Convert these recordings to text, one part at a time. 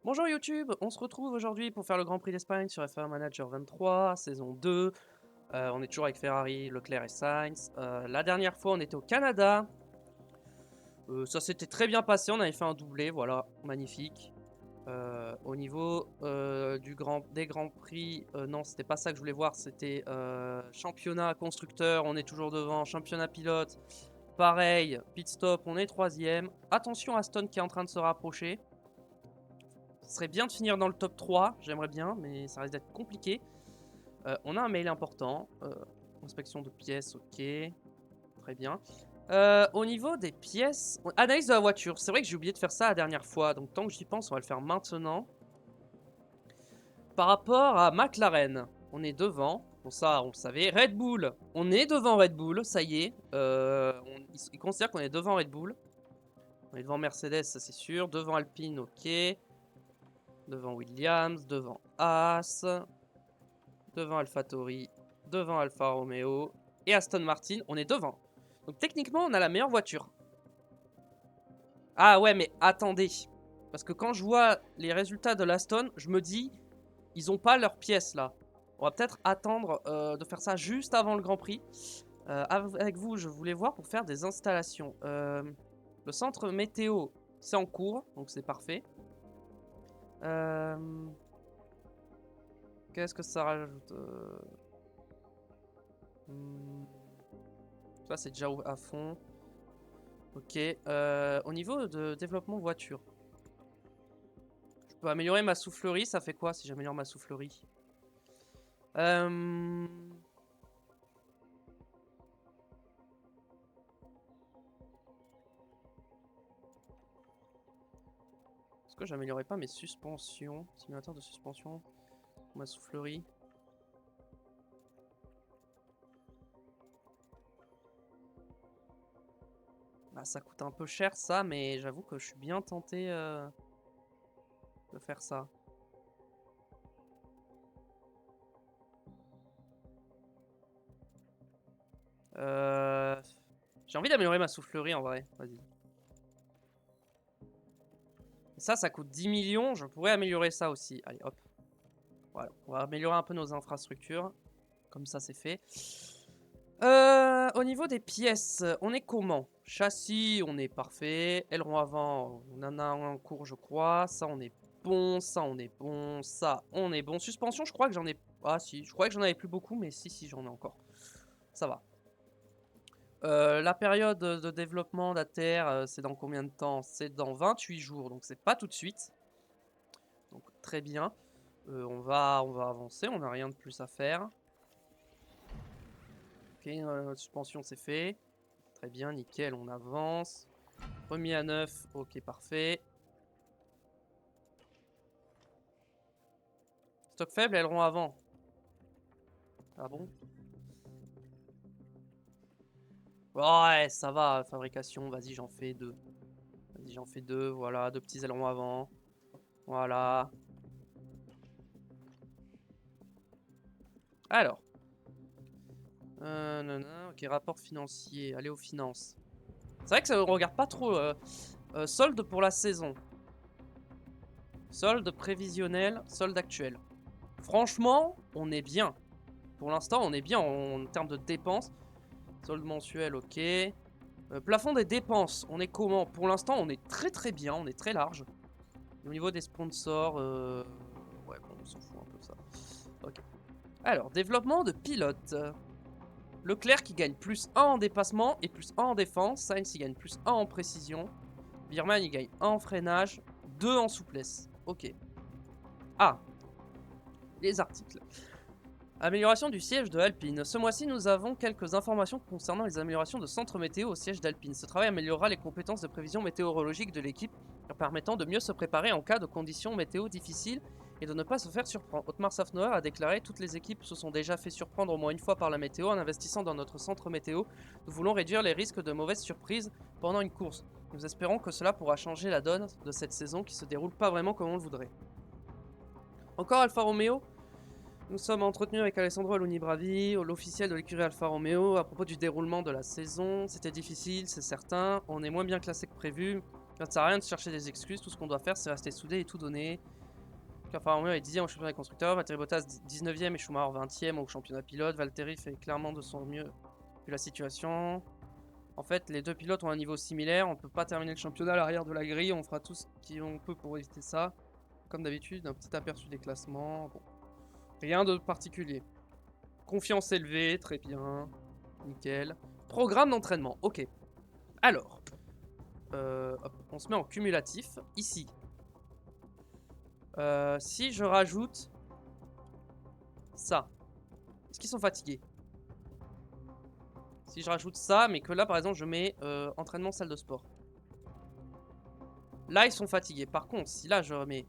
Bonjour YouTube, on se retrouve aujourd'hui pour faire le Grand Prix d'Espagne sur F1 Manager 23, saison 2. On est toujours avec Ferrari, Leclerc et Sainz. La dernière fois, on était au Canada. Ça s'était très bien passé, on avait fait un doublé, voilà, magnifique. Au niveau des Grands Prix, non, c'était pas ça que je voulais voir, c'était championnat constructeur, on est toujours devant, championnat pilote, pareil, pit stop, on est troisième. Attention Aston qui est en train de se rapprocher. Ce serait bien de finir dans le top 3, j'aimerais bien, mais ça risque d'être compliqué. On a un mail important. Inspection de pièces, ok. Très bien. Au niveau des pièces, analyse de la voiture. C'est vrai que j'ai oublié de faire ça la dernière fois, donc tant que j'y pense, on va le faire maintenant. Par rapport à McLaren, on est devant. Bon, ça, on le savait. Red Bull, on est devant Red Bull, ça y est. Ils considèrent qu'on est devant Red Bull. On est devant Mercedes, ça c'est sûr. Devant Alpine, ok. Devant Williams, devant Haas, devant AlphaTauri, devant Alfa Romeo et Aston Martin, on est devant. Donc techniquement, on a la meilleure voiture. Ah ouais, mais attendez. Parce que quand je vois les résultats de l'Aston, je me dis, ils ont pas leurs pièces là. On va peut-être attendre de faire ça juste avant le Grand Prix. Avec vous, je voulais voir pour faire des installations. Le centre météo, c'est en cours, donc c'est parfait. Qu'est-ce que ça rajoute Ça, c'est déjà à fond. Ok. Au niveau de développement voiture, je peux améliorer ma soufflerie. Ça fait quoi si j'améliore ma soufflerie? Est-ce que j'améliorerais pas mes suspensions? Simulateur de suspension. Ma soufflerie. Bah, ça coûte un peu cher ça, mais j'avoue que je suis bien tenté de faire ça. J'ai envie d'améliorer ma soufflerie en vrai. Vas-y. Ça coûte 10 millions. Je pourrais améliorer ça aussi. Allez, hop. Voilà. On va améliorer un peu nos infrastructures. Comme ça, c'est fait. Au niveau des pièces, on est comment? Châssis, on est parfait. Aileron avant, on en a un cours, je crois. Ça, on est bon. Ça, on est bon. Ça, on est bon. Suspension, je crois que j'en ai... Ah si, je crois que j'en avais plus beaucoup, mais si, j'en ai encore. Ça va. La période de développement de la Terre, c'est dans combien de temps? C'est dans 28 jours, donc c'est pas tout de suite. Donc très bien. On va avancer, on n'a rien de plus à faire. Ok, suspension c'est fait. Très bien, nickel, on avance. Remis à neuf, ok, parfait. Stock faible, aileron avant. Ah bon? Ouais, ça va, fabrication, vas-y, j'en fais deux. Vas-y, j'en fais deux, voilà, deux petits ailerons avant. Voilà. Alors. Ok, rapport financier, allez aux finances. C'est vrai que ça ne regarde pas trop. Solde pour la saison. Solde prévisionnel, solde actuel. Franchement, on est bien. Pour l'instant, on est bien en termes de dépenses. Solde mensuel, ok. Plafond des dépenses, on est comment? Pour l'instant, on est très très bien, on est très large. Et au niveau des sponsors, ouais, bon, on s'en fout un peu de ça. Ok. Alors, développement de pilote. Leclerc qui gagne plus 1 en dépassement et plus 1 en défense. Sainz il gagne plus 1 en précision. Birman il gagne 1 en freinage, 2 en souplesse. Ok. Ah, les articles. Amélioration du siège de Alpine. Ce mois-ci, nous avons quelques informations concernant les améliorations de centre météo au siège d'Alpine. Ce travail améliorera les compétences de prévision météorologique de l'équipe, permettant de mieux se préparer en cas de conditions météo difficiles et de ne pas se faire surprendre. Otmar Safnauer a déclaré: toutes les équipes se sont déjà fait surprendre au moins une fois par la météo. En investissant dans notre centre météo, nous voulons réduire les risques de mauvaises surprises pendant une course. Nous espérons que cela pourra changer la donne de cette saison qui se déroule pas vraiment comme on le voudrait. Encore Alfa Romeo. Nous sommes entretenus avec Alessandro Alunni-Bravi, l'officiel de l'écurie Alfa Romeo, à propos du déroulement de la saison. C'était difficile, c'est certain. On est moins bien classé que prévu. Ça ne sert à rien de chercher des excuses, tout ce qu'on doit faire c'est rester soudé et tout donner. Alfa Romeo est 10e au championnat des constructeurs, Valtteri Bottas 19e et Schumacher 20e au championnat pilote. Valtteri fait clairement de son mieux vu la situation. En fait, les deux pilotes ont un niveau similaire, on ne peut pas terminer le championnat à l'arrière de la grille, on fera tout ce qu'on peut pour éviter ça. Comme d'habitude, un petit aperçu des classements, bon. Rien de particulier. Confiance élevée, très bien, nickel. Programme d'entraînement, ok. Alors, hop, on se met en cumulatif, ici. Si je rajoute ça, est-ce qu'ils sont fatigués? Si je rajoute ça, mais que là par exemple je mets entraînement salle de sport. Là ils sont fatigués. Par contre, si là je remets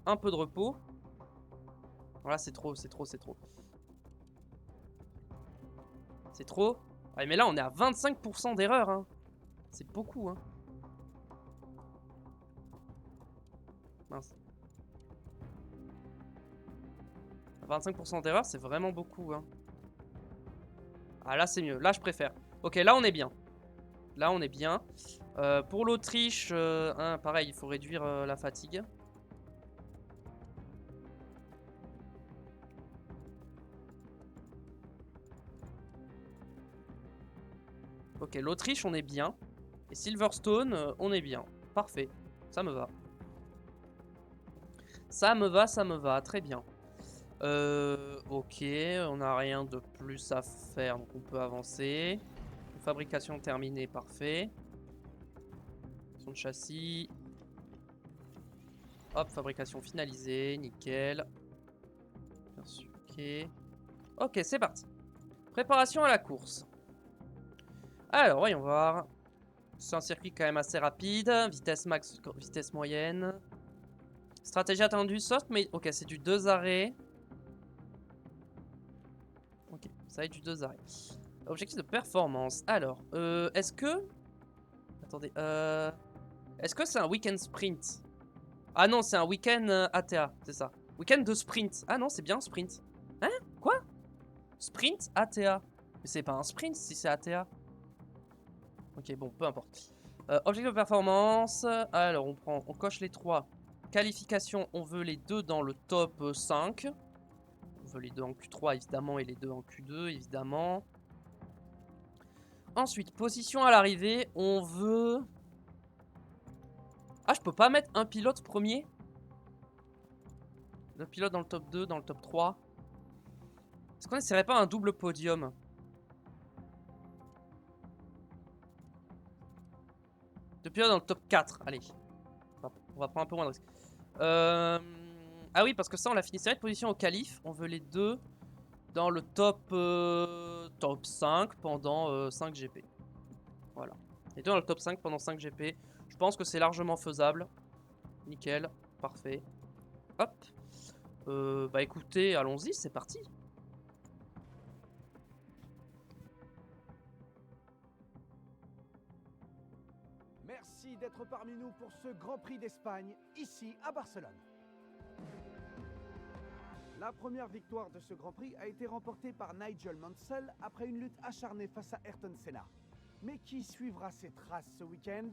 un peu de repos. Voilà, c'est trop, c'est trop, c'est trop. C'est trop. Ouais, mais là on est à 25% d'erreur. Hein. C'est beaucoup. Hein. Mince. 25% d'erreur, c'est vraiment beaucoup. Hein. Ah là c'est mieux. Là je préfère. Ok, là on est bien. Là on est bien. Pour l'Autriche, hein, pareil, il faut réduire la fatigue. Ok, l'Autriche, on est bien. Et Silverstone, on est bien. Parfait. Ça me va. Ça me va, ça me va. Très bien. Ok, on n'a rien de plus à faire, donc on peut avancer. Fabrication terminée, parfait. Son de châssis. Hop, fabrication finalisée, nickel. Ok. Ok, c'est parti. Préparation à la course. Alors, voyons voir. C'est un circuit quand même assez rapide. Vitesse max, vitesse moyenne. Stratégie attendue, soft, mais ok, c'est du 2 arrêts. Ok, ça va être du 2 arrêts. Objectif de performance. Alors, est-ce que... Attendez, est-ce que c'est un week-end sprint? Ah non, c'est un week-end ATA, c'est ça. Week-end de sprint. Ah non, c'est bien sprint. Hein? Quoi? Sprint ATA. Mais c'est pas un sprint si c'est ATA. Ok, bon, peu importe. Objectif de performance. Alors, on coche les 3. Qualification, on veut les 2 dans le top 5. On veut les 2 en Q3 évidemment et les 2 en Q2 évidemment. Ensuite, position à l'arrivée, on veut... Ah, je peux pas mettre un pilote premier? Le pilote dans le top 2, dans le top 3. Est-ce qu'on n'essaierait pas un double podium? Deux pilotes dans le top 4, allez. On va prendre un peu moins de risques. Ah oui, parce que ça, on l'a fini cette position au qualif. On veut les 2 dans le top, top 5 pendant 5 GP. Voilà. Les 2 dans le top 5 pendant 5 GP. Je pense que c'est largement faisable. Nickel. Parfait. Hop. Bah écoutez, allons-y, c'est parti. Merci d'être parmi nous pour ce Grand Prix d'Espagne, ici à Barcelone. La première victoire de ce Grand Prix a été remportée par Nigel Mansell après une lutte acharnée face à Ayrton Senna. Mais qui suivra ses traces ce week-end?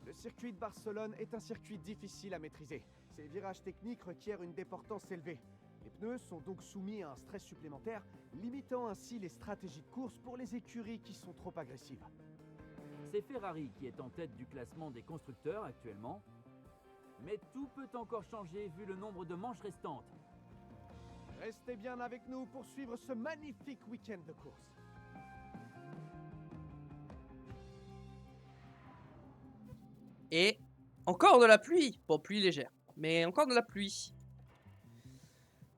Le circuit de Barcelone est un circuit difficile à maîtriser. Ses virages techniques requièrent une déportance élevée. Les pneus sont donc soumis à un stress supplémentaire, limitant ainsi les stratégies de course pour les écuries qui sont trop agressives. C'est Ferrari qui est en tête du classement des constructeurs actuellement. Mais tout peut encore changer vu le nombre de manches restantes. Restez bien avec nous pour suivre ce magnifique week-end de course. Et encore de la pluie. Bon, pluie légère, mais encore de la pluie.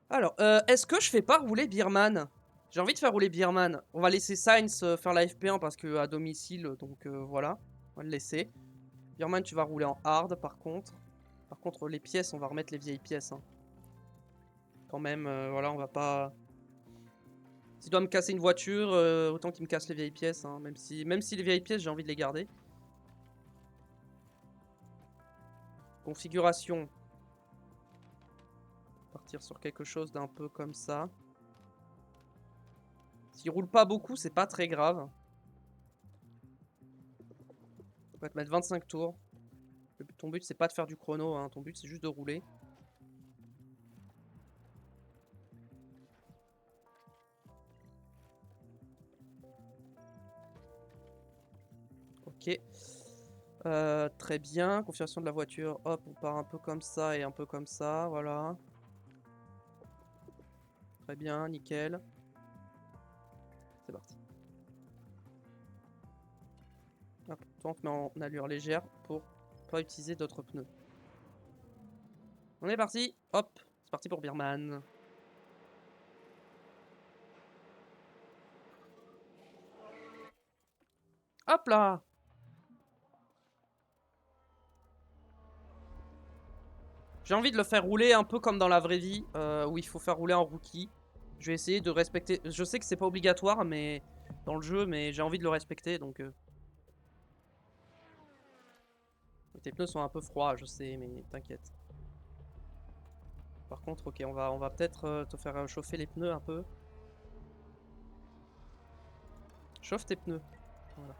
Alors, est-ce que je fais pas rouler Beerman? J'ai envie de faire rouler Beerman. On va laisser Sainz faire la FP1 parce que à domicile, donc voilà. On va le laisser. Beerman, tu vas rouler en hard par contre. Par contre, les pièces, on va remettre les vieilles pièces. Hein. Quand même, voilà, on va pas... S'il doit me casser une voiture, autant qu'il me casse les vieilles pièces. Hein, même si les vieilles pièces, j'ai envie de les garder. Configuration. Partir sur quelque chose d'un peu comme ça. S'il roule pas beaucoup, c'est pas très grave. va te mettre 25 tours. Ton but c'est pas de faire du chrono, hein. Ton but c'est juste de rouler. Ok. Très bien. Configuration de la voiture. Hop, on part un peu comme ça et un peu comme ça. Voilà. Très bien, nickel. C'est parti. Hop, toi on te met en allure légère pour pas utiliser d'autres pneus. On est parti. Hop, c'est parti pour Birman. Hop là. J'ai envie de le faire rouler un peu comme dans la vraie vie, où il faut faire rouler un rookie. Je vais essayer de respecter. Je sais que c'est pas obligatoire, mais dans le jeu, mais j'ai envie de le respecter, donc. Tes pneus sont un peu froids, je sais, mais t'inquiète. Par contre, ok, on va peut-être te faire chauffer les pneus un peu. Chauffe tes pneus. Voilà.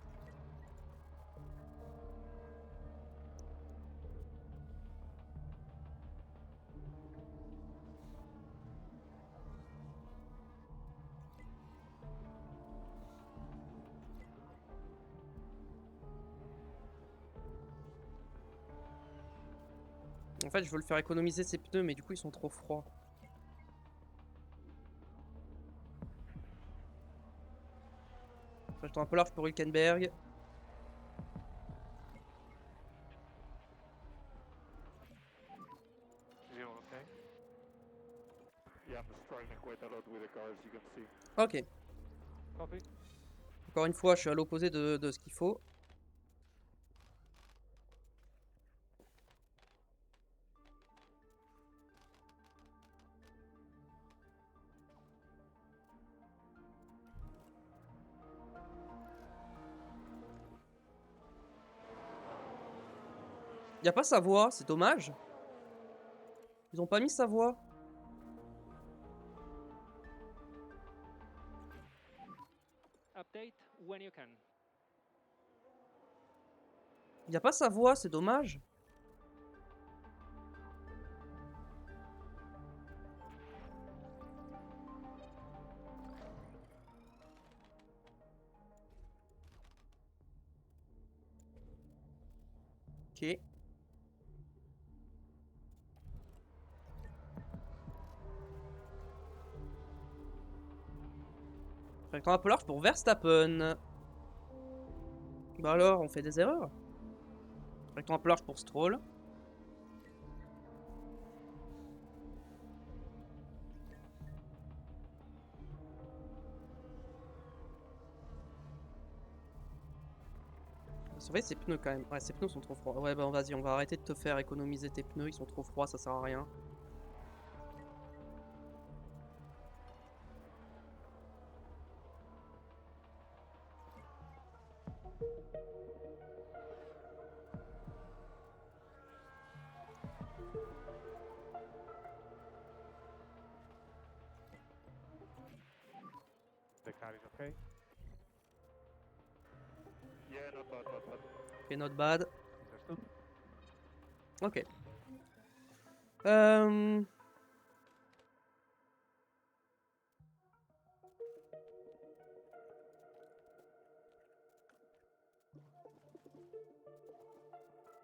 En fait, je veux le faire économiser ses pneus, mais du coup, ils sont trop froids. Je un peu large pour Hülkenberg. Ok. Encore une fois, je suis à l'opposé de ce qu'il faut. Y a pas sa voix, c'est dommage. Ils ont pas mis sa voix. Y a pas sa voix, c'est dommage. Ok. Trajectoire un peu large pour Verstappen. Bah alors, on fait des erreurs. Trajectoire un peu large pour Stroll. Surveille ses pneus quand même. Ouais, ses pneus sont trop froids. Ouais, bah vas-y, on va arrêter de te faire économiser tes pneus. Ils sont trop froids, ça sert à rien. Ok, not bad. Ok.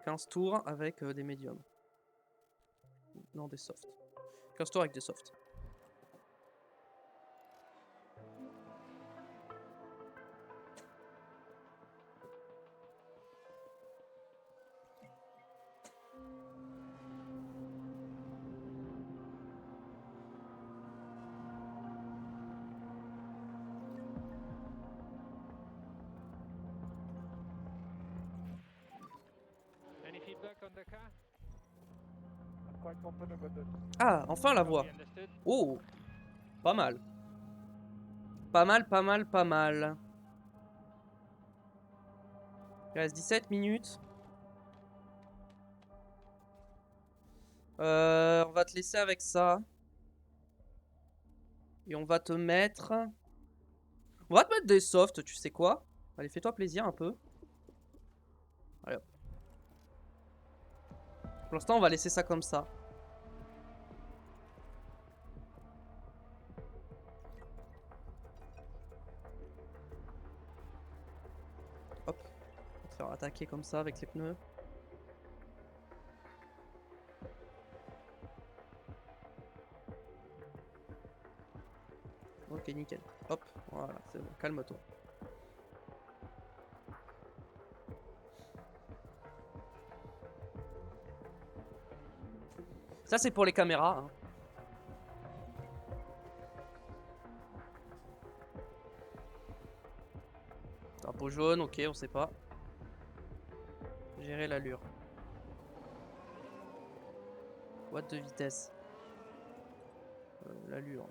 15 tours avec des médiums. Non, des softs. 15 tours avec des softs. Ah, enfin la voix. Oh, pas mal. Pas mal, pas mal, pas mal. Il reste 17 minutes. On va te laisser avec ça. Et on va te mettre... On va te mettre des softs, tu sais quoi? Allez, fais-toi plaisir un peu. Allez hop. Pour l'instant, on va laisser ça comme ça. Hop. On va te faire attaquer comme ça avec les pneus. Ok, nickel. Hop, voilà, c'est bon, calme-toi. Ça, c'est pour les caméras. Hein. Drapeau jaune, ok, on sait pas. Gérer l'allure. Boîte de vitesse. L'allure.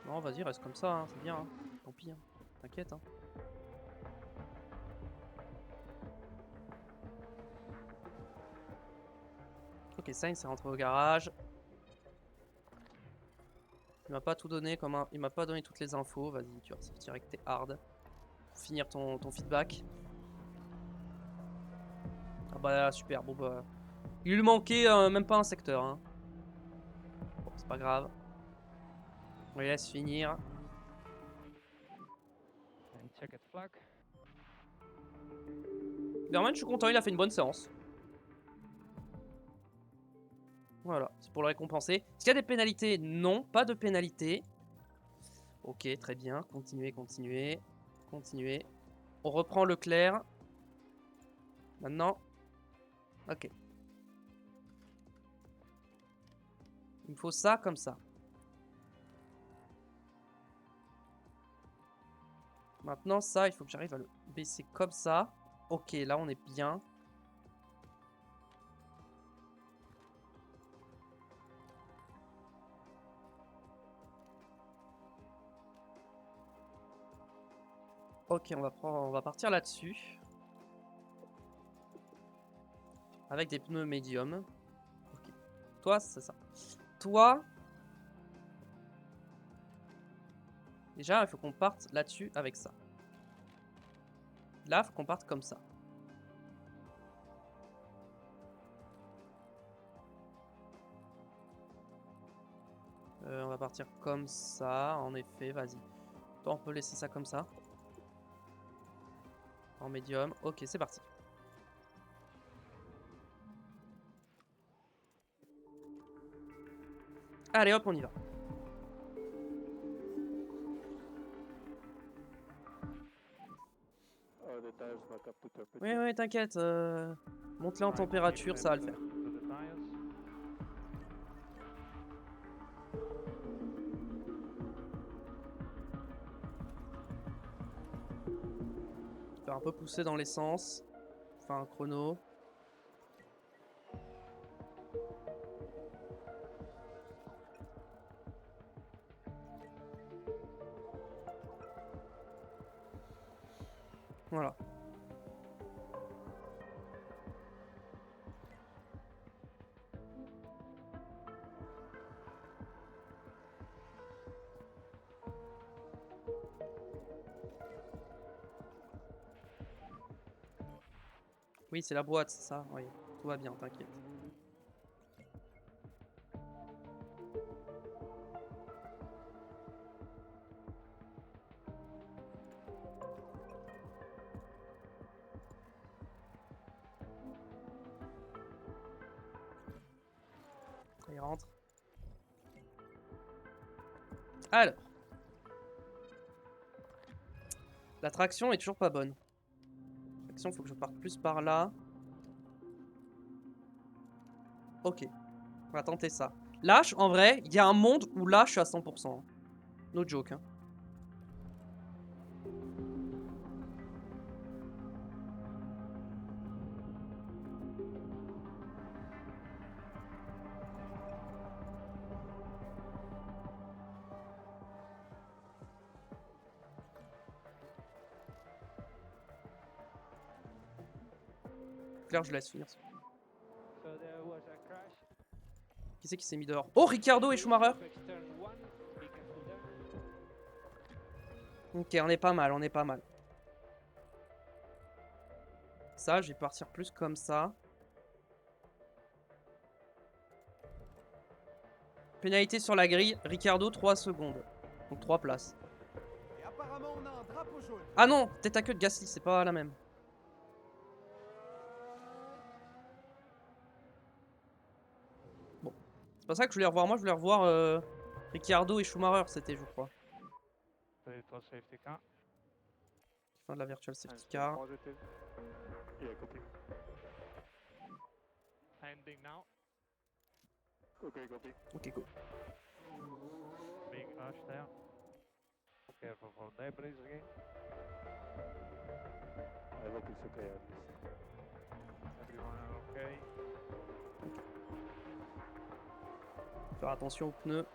Non, vas-y, reste comme ça, hein, c'est bien. Hein. Tant pis, hein. T'inquiète. Hein. Ok, Sainz est rentré au garage. Il m'a pas tout donné, il m'a pas donné toutes les infos. Vas-y, tu vas sortir avec tes hard. Pour finir ton feedback. Ah bah super, bon bah. Il lui manquait même pas un secteur. Hein. Bon, c'est pas grave. On les laisse finir. Berman, je suis content, il a fait une bonne séance. Voilà, c'est pour le récompenser. Est-ce qu'il y a des pénalités? Non, pas de pénalités. Ok, très bien. Continuez, continuez. Continuez. On reprend Leclerc. Maintenant. Ok. Il me faut ça comme ça. Maintenant, ça, il faut que j'arrive à le baisser comme ça. Ok, là, on est bien. Ok, on va partir là-dessus. Avec des pneus médium. Ok. Toi, c'est ça. Toi... Déjà, il faut qu'on parte là-dessus avec ça. Là, il faut qu'on parte comme ça. On va partir comme ça, en effet, vas-y. Toi, on peut laisser ça comme ça. En médium. Ok, c'est parti. Allez, hop, on y va. Oui, oui, t'inquiète. Monte-les en température, ça va le faire. Faire un peu pousser dans l'essence. Faire un chrono. Voilà. Oui, c'est la boîte, c'est ça. Oui, tout va bien, t'inquiète. Il rentre. Alors. La traction est toujours pas bonne. La traction, faut que je parte plus par là. Ok. On va tenter ça. Lâche, en vrai, il y a un monde où là, je suis à 100%. No joke, hein. Claire, je laisse finir. Qui c'est qui s'est mis dehors? Oh, Ricardo et Schumacher. Ok, on est pas mal, on est pas mal. Ça, je vais partir plus comme ça. Pénalité sur la grille. Ricciardo, 3 secondes. Donc 3 places. Et apparemment, on a un drapeau jaune. Ah non, tête à queue de Gasly, c'est pas la même. Bon. C'est pas ça que je voulais revoir. Moi, je voulais revoir Ricciardo et Schumacher, c'était, je crois. It was safety car. Fin de la virtual And safety still car. positive. Yeah, copy. Ending now. Okay, copy. Ok, go. Big rush there. Careful for debris again. I hope it's okay at least. Everyone are okay. Faire attention aux pneus.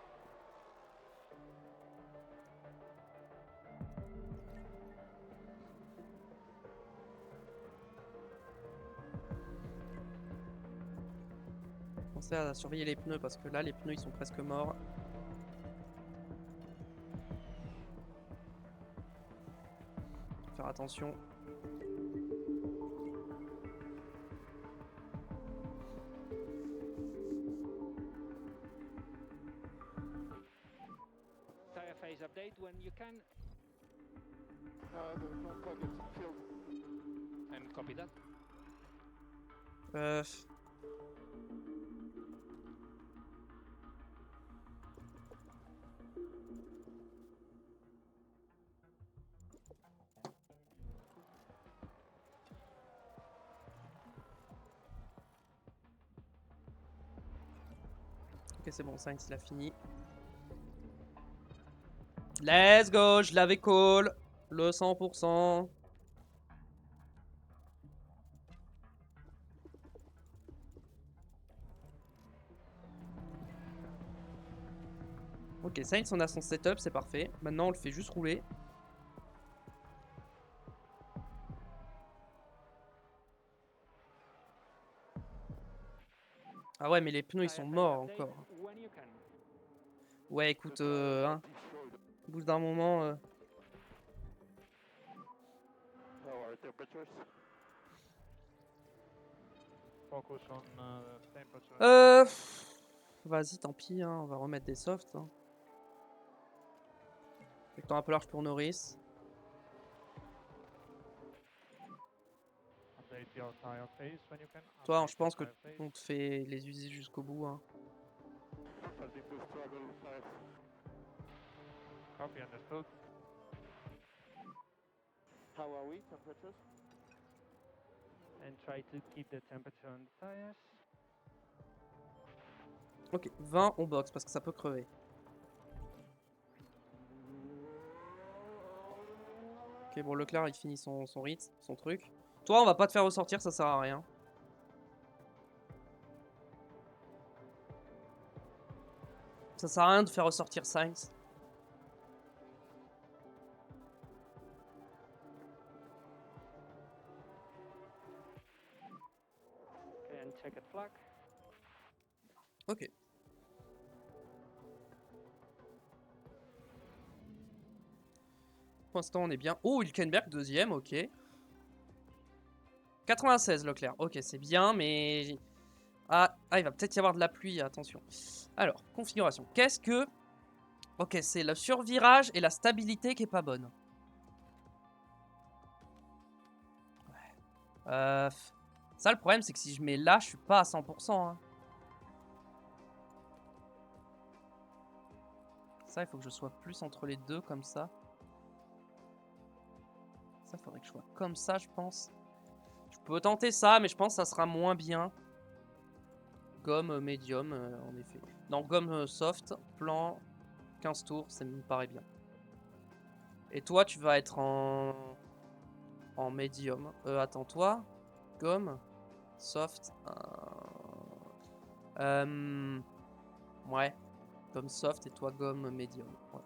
Pensez à surveiller les pneus parce que là les pneus ils sont presque morts. Faire attention. Tire phase update when you can. The front plug is filled. And copy that. Euh... Ok, c'est bon, Sainz il a fini. Let's go, je l'avais call. Le 100%. Ok, Sainz on a son setup, c'est parfait. Maintenant on le fait juste rouler. Ah ouais, mais les pneus ils sont morts encore. When you can. Ouais, écoute, hein, au bout d'un moment... How are temperatures? Focus on temperature. Vas-y, tant pis, hein, on va remettre des softs. Hein. Le temps un peu large pour Norris. Update your tire phase when you can. Toi, Update je pense que your tire phase. on te fait les user jusqu'au bout. Hein. Starting to struggle with tires. Copy, understood. How are we, temperatures? And try to keep the temperature on the tires. Ok, 20 on box parce que ça peut crever. Ok, bon, Leclerc il finit son rit, son truc. Toi, on va pas te faire ressortir, ça sert à rien. Ça sert à rien de faire ressortir Sainz. Okay, and check it flag. Ok. Pour l'instant, on est bien. Oh, Hülkenberg, deuxième, ok. 96, Leclerc. Ok, c'est bien, mais... Ah, il va peut-être y avoir de la pluie, attention. Alors, configuration. Qu'est-ce que... Ok, c'est le survirage et la stabilité qui est pas bonne. Ouais. Ça, le problème, c'est que si je mets là, je suis pas à 100%. Hein. Ça, il faut que je sois plus entre les deux, comme ça. Ça, il faudrait que je sois comme ça, je pense. Je peux tenter ça, mais je pense que ça sera moins bien. Gomme médium, en effet. Non, gomme soft, plan, 15 tours, ça me paraît bien. Et toi, tu vas être en médium. Attends, toi, gomme, soft. Ouais, gomme soft et toi, gomme médium. Ouais.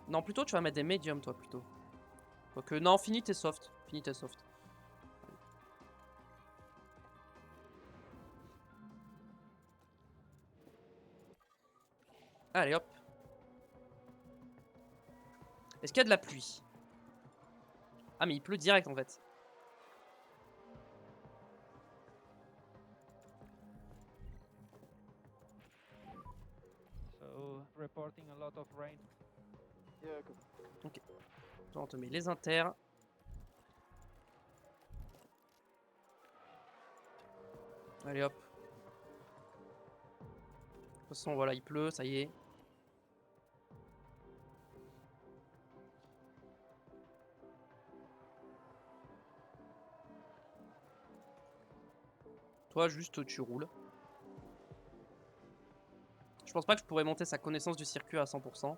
Non, plutôt, tu vas mettre des médiums, toi, plutôt. Quoique, non, finis tes soft. Finis tes soft. Allez, hop. Est-ce qu'il y a de la pluie? Ah, mais il pleut direct, en fait. So reporting a lot of rain. Yeah, good. Toi, on te met les inters. Allez hop. De toute façon, voilà, il pleut, ça y est. Toi, juste, tu roules. Je pense pas que je pourrais monter sa connaissance du circuit à 100%.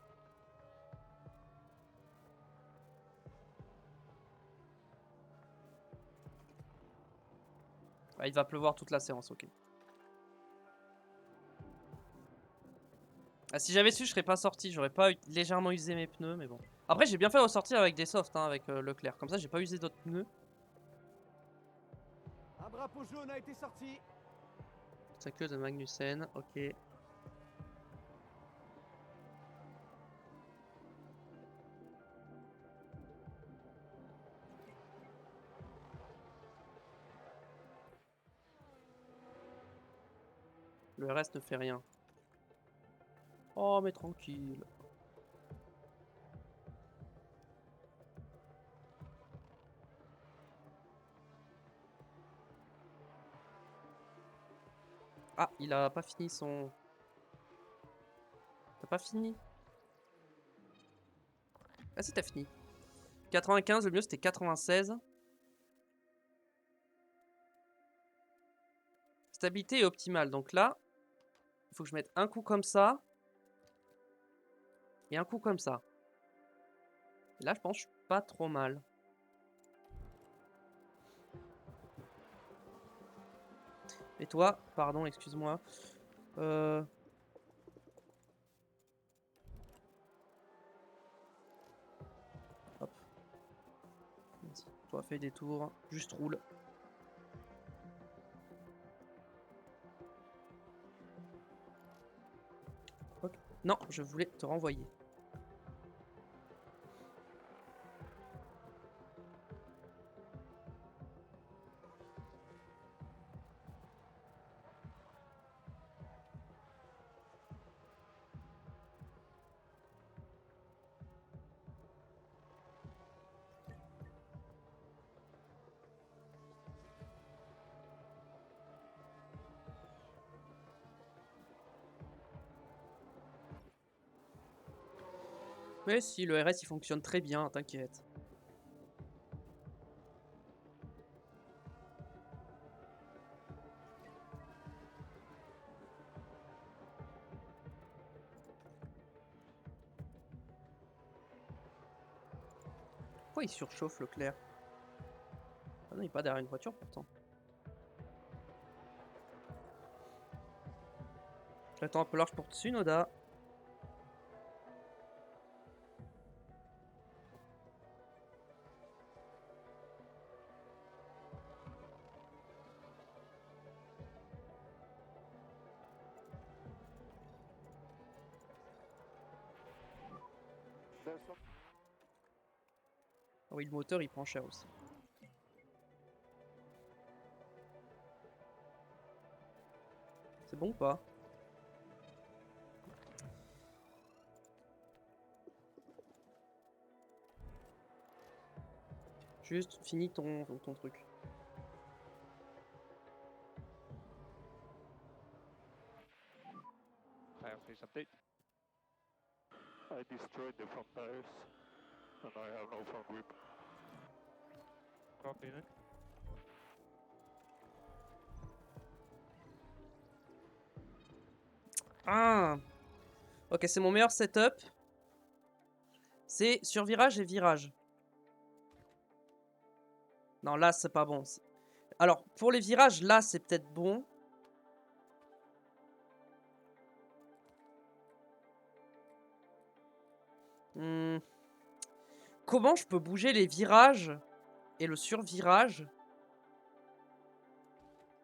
Ah, il va pleuvoir toute la séance, ok. Ah, si j'avais su, je serais pas sorti. J'aurais pas légèrement usé mes pneus, mais bon. Après, j'ai bien fait ressortir avec des softs, hein, avec Leclerc. Comme ça, j'ai pas usé d'autres pneus. Un drapeau jaune a été sorti. C'est que de Magnussen, ok. Le reste ne fait rien. Oh, mais tranquille. Ah, il a pas fini son... T'as pas fini? Ah si, t'as fini. 95, le mieux c'était 96. Stabilité est optimale. Donc là, il faut que je mette un coup comme ça. Et un coup comme ça. Et là, je pense que je suis pas trop mal. Et toi, pardon, excuse-moi. Hop. Vas-y. Toi, fais des tours. Juste roule. Ok. Non, je voulais te renvoyer. Mais si, le RS il fonctionne très bien, t'inquiète. Pourquoi il surchauffe Leclerc? Ah non, il est pas derrière une voiture pourtant. J'attends un peu large pour Tsunoda. There's one. Ah oui, le moteur il prend cher aussi. C'est bon ou pas? Juste finis ton truc. Tire phase update. I destroyed the front tires and I have no front grip. Copy that. Ah! Ok, c'est mon meilleur setup. C'est sur virage et virage. Non, là, c'est pas bon. Alors, pour les virages, là, c'est peut-être bon. Hmm. Comment je peux bouger les virages et le survirage? Le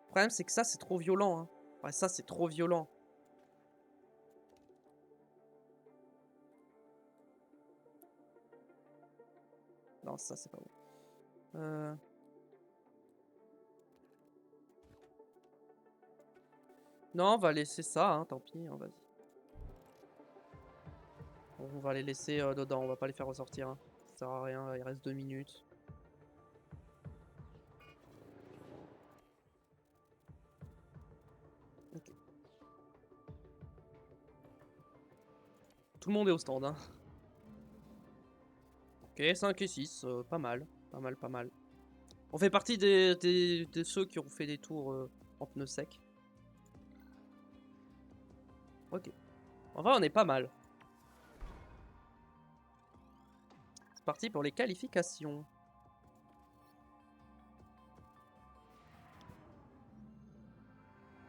problème, c'est que ça, c'est trop violent. Hein. Ouais, ça, c'est trop violent. Non, ça, c'est pas bon. Non, on va laisser ça, hein, tant pis, hein, vas-y. On va les laisser dedans, on va pas les faire ressortir. Hein. Ça sert à rien, il reste 2 minutes. Ok. Tout le monde est au stand. Hein. Ok, 5 et 6, pas mal. Pas mal, pas mal. On fait partie de ceux qui ont fait des tours en pneus secs. Ok. En vrai, on est pas mal. C'est parti pour les qualifications.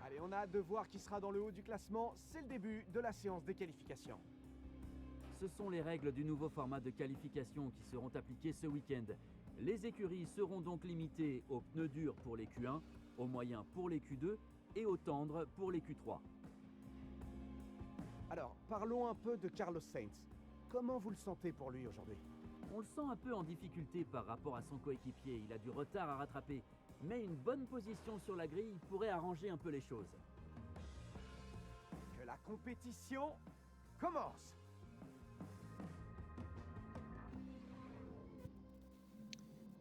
Allez, on a hâte de voir qui sera dans le haut du classement. C'est le début de la séance des qualifications. Ce sont les règles du nouveau format de qualification qui seront appliquées ce week-end. Les écuries seront donc limitées aux pneus durs pour les Q1, aux moyens pour les Q2 et aux tendres pour les Q3. Alors, parlons un peu de Carlos Sainz. Comment vous le sentez pour lui aujourd'hui? On le sent un peu en difficulté par rapport à son coéquipier, il a du retard à rattraper. Mais une bonne position sur la grille pourrait arranger un peu les choses. Que la compétition commence!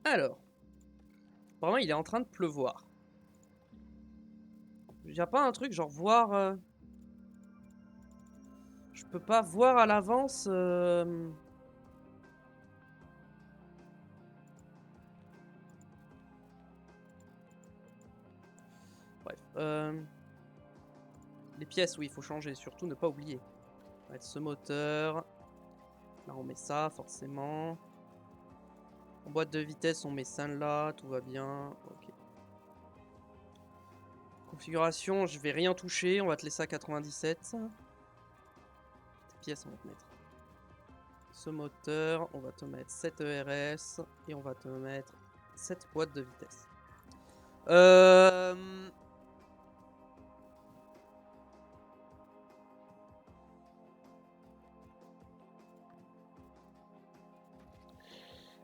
Alors. Apparemment, il est en train de pleuvoir. Y a pas un truc genre voir... Je peux pas voir à l'avance... Bref. Les pièces, oui, il faut changer. Surtout ne pas oublier. On va mettre ce moteur. Là, on met ça, forcément. En boîte de vitesse, on met ça là. Tout va bien. Ok. Configuration, je vais rien toucher. On va te laisser à 97. Ces pièces, on va te mettre ce moteur. On va te mettre 7 ERS. Et on va te mettre cette boîte de vitesse.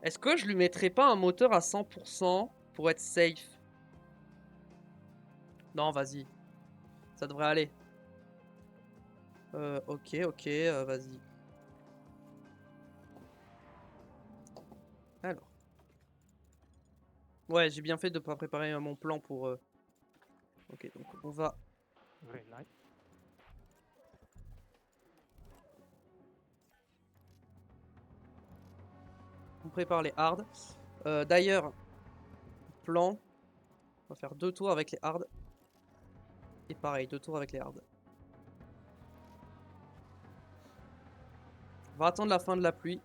Est-ce que je lui mettrais pas un moteur à 100% pour être safe? Non, vas-y. Ça devrait aller. Ok, vas-y. Alors. Ouais, j'ai bien fait de pas préparer mon plan pour... Ok, donc on va... Green light. On prépare les hards. D'ailleurs, plan... On va faire 2 tours avec les hards. Et pareil, 2 tours avec les hards. On va attendre la fin de la pluie.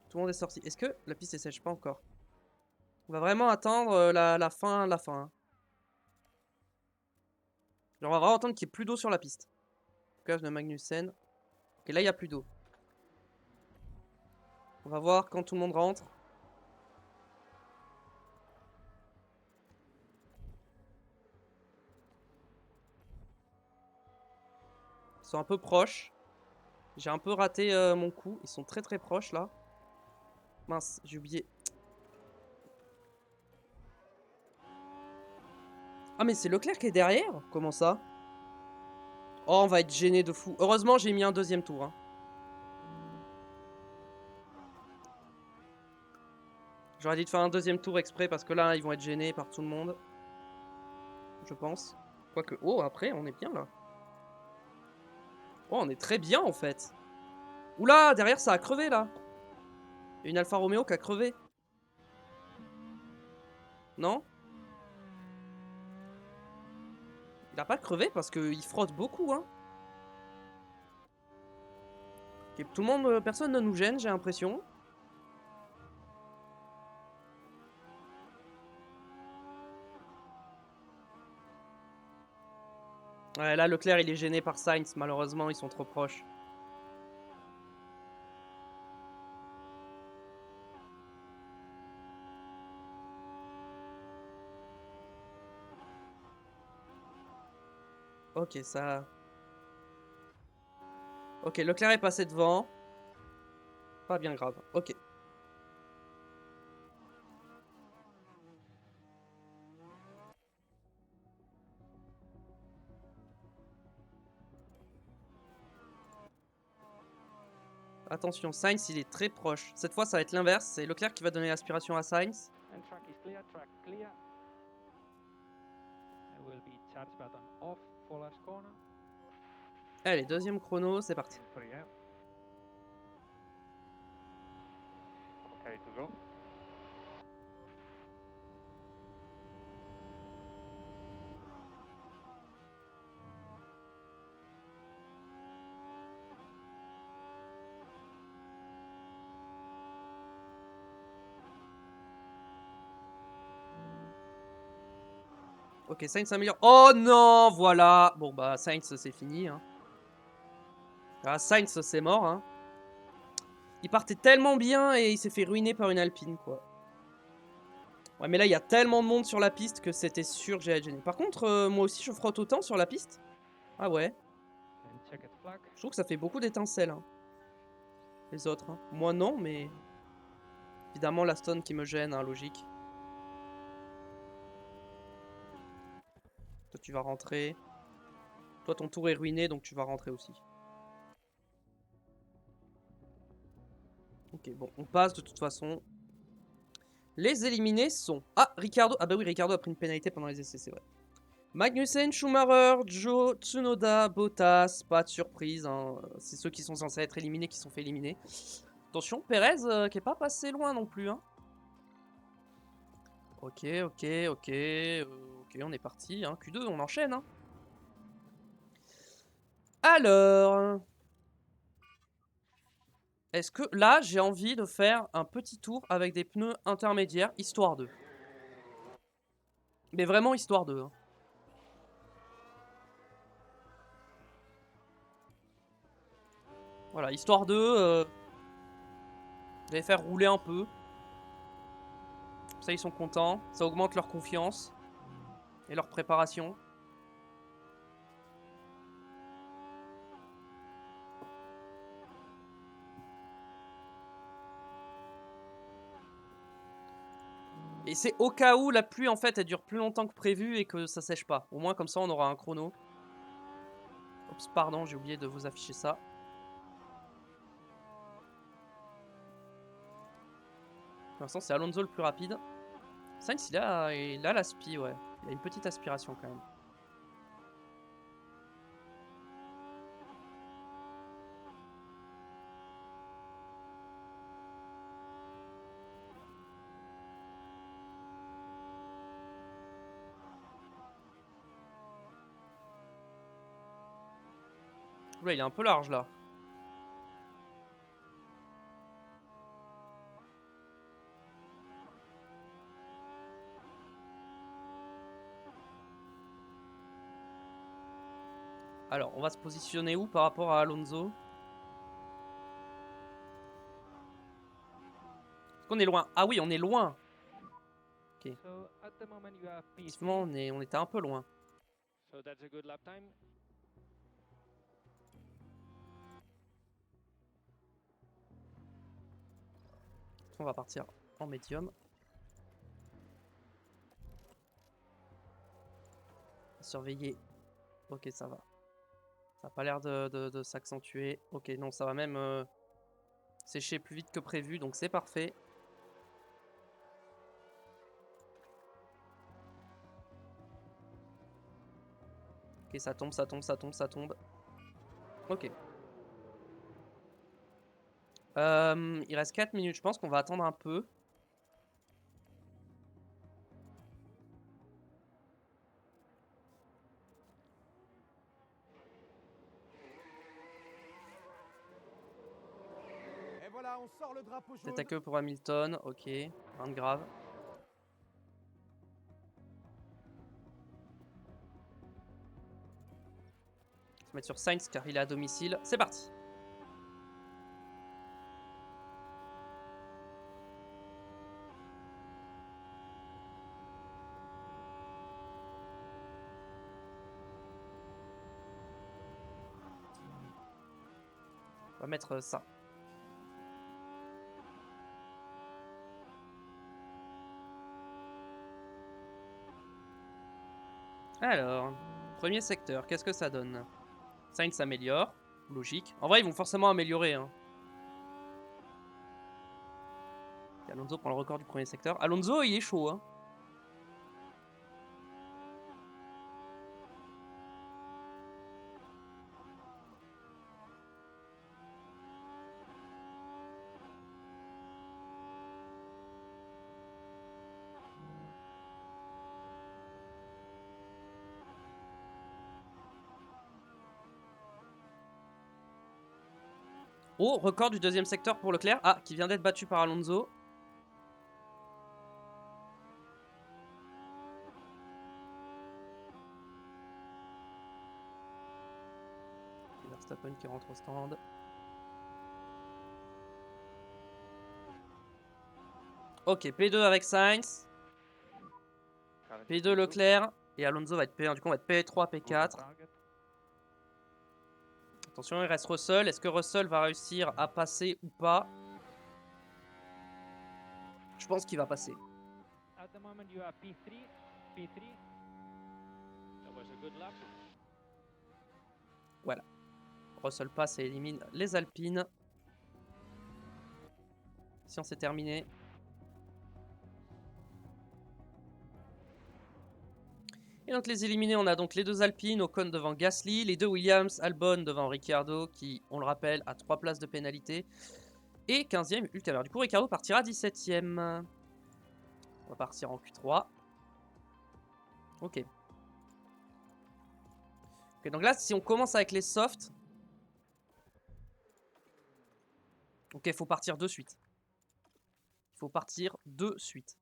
Tout le monde est sorti. Est-ce que la piste est sèche? Pas encore. On va vraiment attendre la fin. Hein. Genre, on va vraiment attendre qu'il n'y ait plus d'eau sur la piste. Cage de Magnussen. Ok, là, il n'y a plus d'eau. On va voir quand tout le monde rentre. Ils sont un peu proches. J'ai un peu raté mon coup. Ils sont très proches là. Mince, j'ai oublié. Ah mais c'est Leclerc qui est derrière? Comment ça? Oh, on va être gêné de fou. Heureusement, j'ai mis un deuxième tour. Hein. J'aurais dit de faire un deuxième tour exprès parce que là, ils vont être gênés par tout le monde. Je pense. Quoique, oh, après, on est bien là. Oh, on est très bien en fait. Oula, derrière, ça a crevé là. Il y a une Alfa Romeo qui a crevé. Non? Il a pas crevé parce qu'il frotte beaucoup, hein. Ok, tout le monde, personne ne nous gêne, j'ai l'impression. Ouais, là, Leclerc, il est gêné par Sainz. Malheureusement, ils sont trop proches. Ok, ça... Ok, Leclerc est passé devant. Pas bien grave. Ok. Attention, Sainz, il est très proche. Cette fois, ça va être l'inverse. C'est Leclerc qui va donner l'aspiration à Sainz. And track is clear, track clear. There will be charge button off for last corner. Allez, deuxième chrono, c'est parti. In 3, yeah. Okay to go. Ok, Sainz s'améliore. Oh non, voilà. Bon, bah, Sainz, c'est fini. Hein. Ah, Sainz, c'est mort. Hein. Il partait tellement bien et il s'est fait ruiner par une Alpine, quoi. Ouais, mais là, il y a tellement de monde sur la piste que c'était sûr que j'allais être gêné. Par contre, moi aussi, je frotte autant sur la piste. Ah ouais. And check it flag. Je trouve que ça fait beaucoup d'étincelles. Hein. Les autres. Hein. Moi, non, mais... Évidemment, la stone qui me gêne, hein, logique. Toi, tu vas rentrer. Toi, ton tour est ruiné, donc tu vas rentrer aussi. Ok, bon, on passe de toute façon. Les éliminés sont... Ah, Ricardo. Ah bah oui, Ricardo a pris une pénalité pendant les essais, c'est vrai. Magnussen, Schumacher, Joe, Tsunoda, Bottas. Pas de surprise, hein. C'est ceux qui sont censés être éliminés qui sont fait éliminer. Attention, Perez qui est pas passé loin non plus. Hein. Ok, ok, ok. Ok, on est parti. Hein. Q2, on enchaîne. Hein. Alors... Est-ce que là, j'ai envie de faire un petit tour avec des pneus intermédiaires, histoire de. Mais vraiment histoire de. Hein. Voilà, histoire de... je vais les faire rouler un peu. Comme ça, ils sont contents. Ça augmente leur confiance. Et leur préparation. Et c'est au cas où la pluie, en fait, elle dure plus longtemps que prévu et que ça sèche pas. Au moins, comme ça, on aura un chrono. Oups, pardon, j'ai oublié de vous afficher ça. Pour l'instant, c'est Alonso le plus rapide. Sainz, il a l'aspi, ouais. Il a une petite aspiration, quand même. Oula, il est un peu large, là. Alors, on va se positionner où par rapport à Alonso? Est-ce qu'on est loin? Ah oui, on est loin. Ok. So at the moment you have Effectivement, P3. on était un peu loin. So that's a good lap time. On va partir en médium. Surveiller. Ok, ça va. Ça n'a pas l'air de s'accentuer. Ok, non, ça va même sécher plus vite que prévu, donc c'est parfait. Ok, ça tombe, ça tombe, ça tombe, ça tombe. Ok. Il reste 4 minutes, je pense qu'on va attendre un peu. Et voilà, on sort le drapeau jaune. Tête à queue pour Hamilton, ok, rien de grave. Se mettre sur Sainz car il est à domicile. C'est parti. On va mettre ça. Alors, premier secteur, qu'est-ce que ça donne? Sainz s'améliore, logique. En vrai, ils vont forcément améliorer. Hein. Alonso prend le record du premier secteur. Alonso, il est chaud. Hein. Oh, record du deuxième secteur pour Leclerc. Ah, qui vient d'être battu par Alonso. Verstappen qui rentre au stand. Ok, P2 avec Sainz. P2 Leclerc. Et Alonso va être P1. Du coup, on va être P3, P4. Attention, il reste Russell. Est-ce que Russell va réussir à passer ou pas? Je pense qu'il va passer. At the moment you are P3. P3. That was a good lap. Voilà. Russell passe et élimine les Alpines. Science est terminée. Et donc les éliminés, on a donc les deux Alpines, Ocon devant Gasly, les deux Williams, Albon devant Ricciardo, qui, on le rappelle, a 3 places de pénalité. Et 15e, Hülkenberg. Du coup, Ricciardo partira 17e. On va partir en Q3. Ok. Ok, donc là, si on commence avec les softs... Ok, il faut partir de suite. Il faut partir de suite.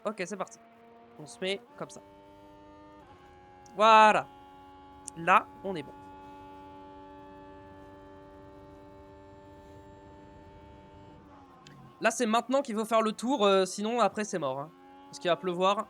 Ok, c'est parti. On se met comme ça. Voilà. Là, on est bon. Là, c'est maintenant qu'il faut faire le tour, sinon après c'est mort. Hein. Parce qu'il va pleuvoir.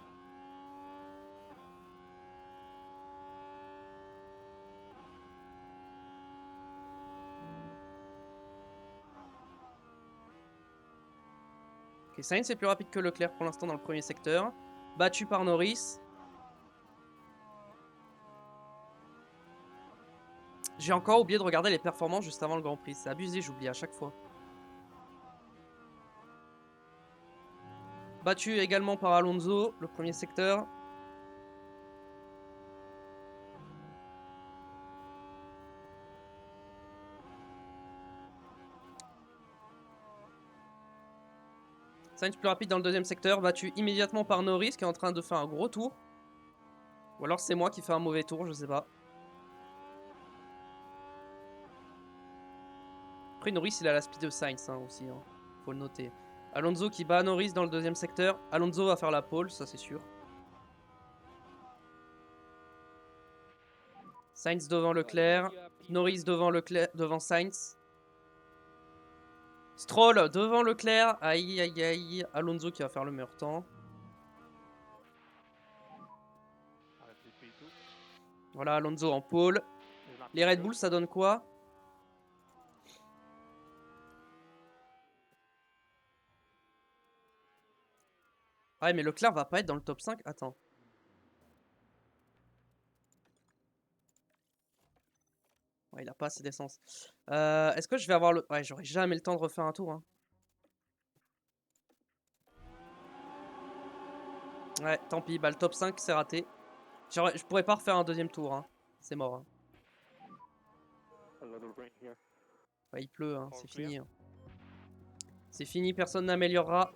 Ok, Sainz est plus rapide que Leclerc pour l'instant dans le premier secteur. Battu par Norris. J'ai encore oublié de regarder les performances juste avant le Grand Prix. C'est abusé, j'oublie à chaque fois. Battu également par Alonso, le premier secteur. Sainz plus rapide dans le deuxième secteur, battu immédiatement par Norris qui est en train de faire un gros tour. Ou alors c'est moi qui fais un mauvais tour, je sais pas. Après Norris il a la speed de Sainz hein, aussi, hein. Faut le noter. Alonso qui bat Norris dans le deuxième secteur. Alonso va faire la pole, ça c'est sûr. Sainz devant Leclerc. Norris devant Leclerc, devant Sainz. Stroll devant Leclerc. Aïe aïe aïe. Alonso qui va faire le meilleur temps. Voilà Alonso en pole. Les Red Bull ça donne quoi? Ah ouais mais Leclerc va pas être dans le top 5. Attends. Ouais, il a pas assez d'essence. Est-ce que je vais avoir le... Ouais, j'aurai jamais le temps de refaire un tour. Hein. Ouais, tant pis. Bah, le top 5, c'est raté. Je pourrais pas refaire un deuxième tour. Hein. C'est mort. Hein. Ouais, il pleut. Hein. C'est fini. Hein. C'est fini. Personne n'améliorera.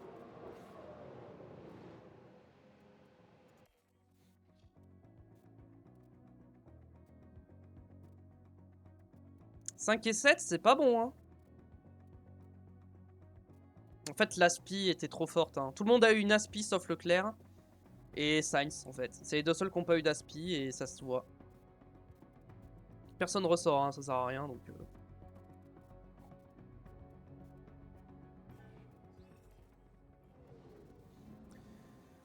« 5 et 7, c'est pas bon. Hein. En fait, l'aspi était trop forte. Hein. Tout le monde a eu une aspi sauf Leclerc. Et Sainz, en fait. C'est les deux seuls qui n'ont pas eu d'aspi et ça se voit. Personne ressort, hein, ça sert à rien donc.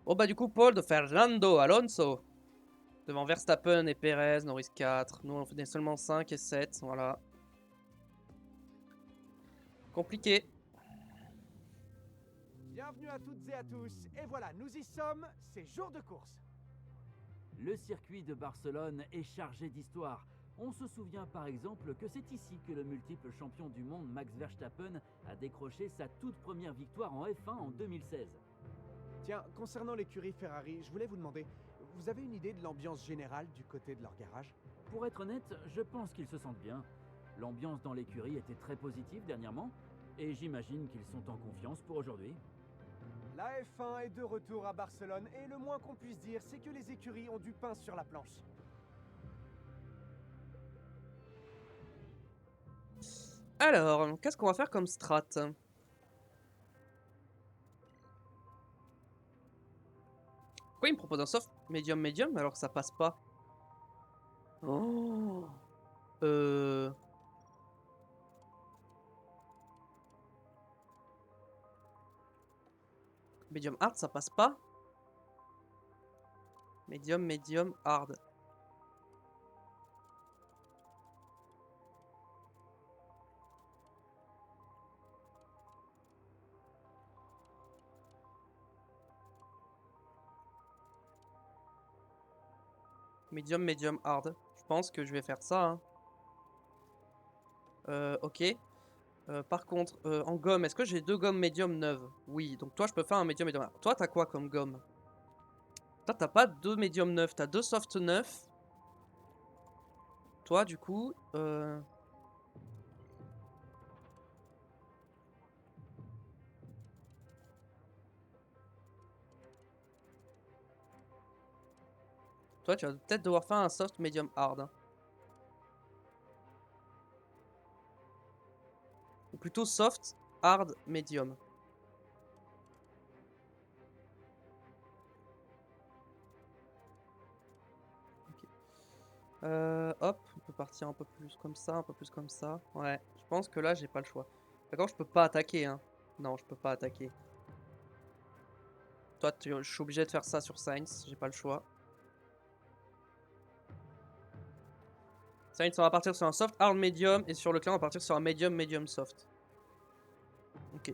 Bon bah du coup Paul de Fernando Alonso devant Verstappen et Perez, Norris 4. Nous on fait seulement 5 et 7, voilà. Compliqué. Bienvenue à toutes et à tous. Et voilà, nous y sommes, c'est jour de course. Le circuit de Barcelone est chargé d'histoire. On se souvient par exemple que c'est ici que le multiple champion du monde Max Verstappen a décroché sa toute première victoire en F1 en 2016. Tiens, concernant l'écurie Ferrari, je voulais vous demander, vous avez une idée de l'ambiance générale du côté de leur garage? Pour être honnête, je pense qu'ils se sentent bien. L'ambiance dans l'écurie était très positive dernièrement, et j'imagine qu'ils sont en confiance pour aujourd'hui. La F1 est de retour à Barcelone et le moins qu'on puisse dire, c'est que les écuries ont du pain sur la planche. Alors, qu'est-ce qu'on va faire comme strat? Pourquoi il me propose un soft médium alors que ça passe pas? Oh. Medium hard ça passe pas? Medium hard. Medium hard. Je pense que je vais faire ça. Hein. Ok. Par contre, en gomme, est-ce que j'ai 2 gommes médium neuves? Oui, donc toi je peux faire un médium hard. Toi t'as quoi comme gomme? Toi t'as pas 2 médium neufs, t'as 2 soft neufs. Toi du coup, toi tu vas peut-être devoir faire un soft medium hard. Hein. Ou plutôt soft, hard, medium. Hop, on peut partir un peu plus comme ça, un peu plus comme ça. Ouais, je pense que là j'ai pas le choix. D'accord, je peux pas attaquer, hein. Non, je peux pas attaquer. Toi, je suis obligé de faire ça sur Sainz, j'ai pas le choix. Sainz, on va partir sur un soft, hard, medium, et sur le clan, on va partir sur un medium soft. Ok.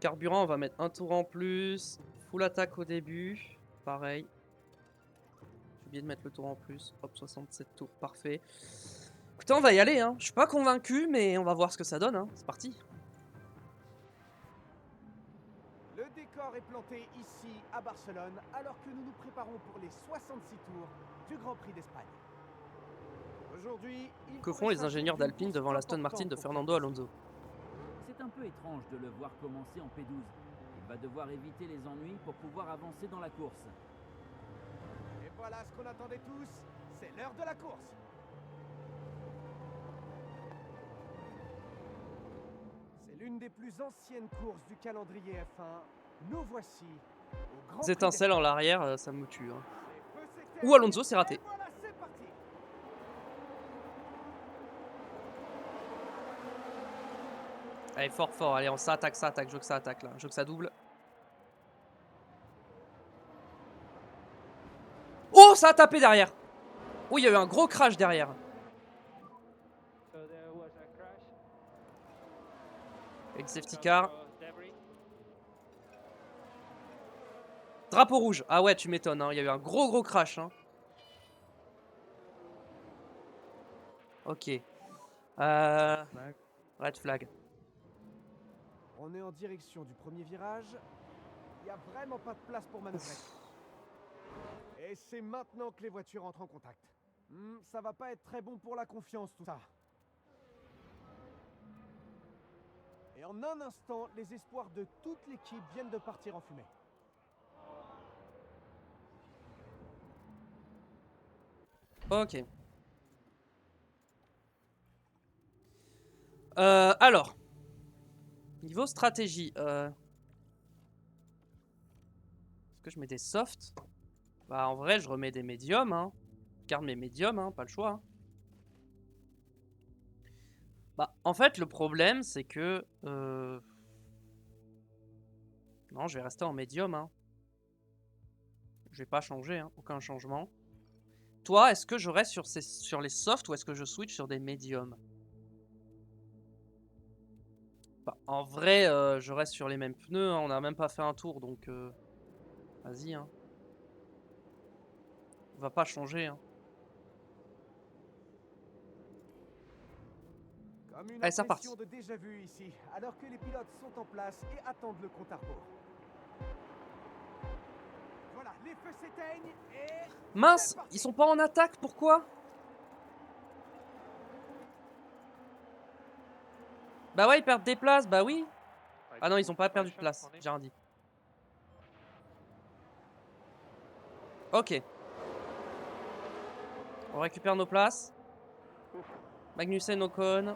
Carburant, on va mettre un tour en plus. Full attaque au début, pareil. J'ai oublié de mettre le tour en plus. Hop, 67 tours, parfait. Écoutez, on va y aller, hein. Je suis pas convaincu, mais on va voir ce que ça donne, hein. C'est parti. Le décor est planté ici à Barcelone alors que nous nous préparons pour les 66 tours du Grand Prix d'Espagne. Aujourd'hui, Que font les ingénieurs d'Alpine devant l'Aston Martin de Fernando Alonso? C'est un peu étrange de le voir commencer en P12. Il va devoir éviter les ennuis pour pouvoir avancer dans la course. Et voilà ce qu'on attendait tous, c'est l'heure de la course. C'est l'une des plus anciennes courses du calendrier F1. Nous voici au Grand Les Prix étincelles en d'Espagne. l'arrière, ça me tue. Hein. Les feux s'éteignent. Ou Alonso, c'est raté. Et voilà, c'est parti. Allez, fort. Allez, ça attaque. Je veux que ça attaque là. Je veux que ça double. Oh, ça a tapé derrière. Oh, il y a eu un gros crash derrière. So there was a crash. Avec safety car. Debris. Drapeau rouge. Ah ouais, tu m'étonnes. Hein. Il y a eu un gros crash. Hein. Ok. Red flag. On est en direction du premier virage. Il n'y a vraiment pas de place pour manœuvrer. Et c'est maintenant que les voitures entrent en contact. Ça va pas être très bon pour la confiance tout ça. Et en un instant, les espoirs de toute l'équipe viennent de partir en fumée. Ok. Alors. Niveau stratégie. Est-ce que je mets des softs? Bah en vrai je remets des médiums. Hein. Je garde mes médiums, hein, pas le choix. Hein. Bah, en fait, le problème, c'est que... Non, je vais rester en médium. Hein. Je vais pas changer, hein. Aucun changement. Toi, est-ce que je reste sur les softs ou est-ce que je switch sur des médiums? Bah, en vrai, je reste sur les mêmes pneus. Hein. On n'a même pas fait un tour, donc... Vas-y. Hein. On va pas changer. Hein. Comme une Allez, c'est reparti. impression de déjà-vu ici, alors que les pilotes sont en place et attendent le compte à rebours. Voilà, les feux s'éteignent et... Mince, c'est parti. ils sont pas en attaque, pourquoi? Bah ouais, ils perdent des places, bah oui. Ah non, ils ont pas perdu de place, j'ai rien dit. Ok. On récupère nos places. Magnussen, Ocon. Nice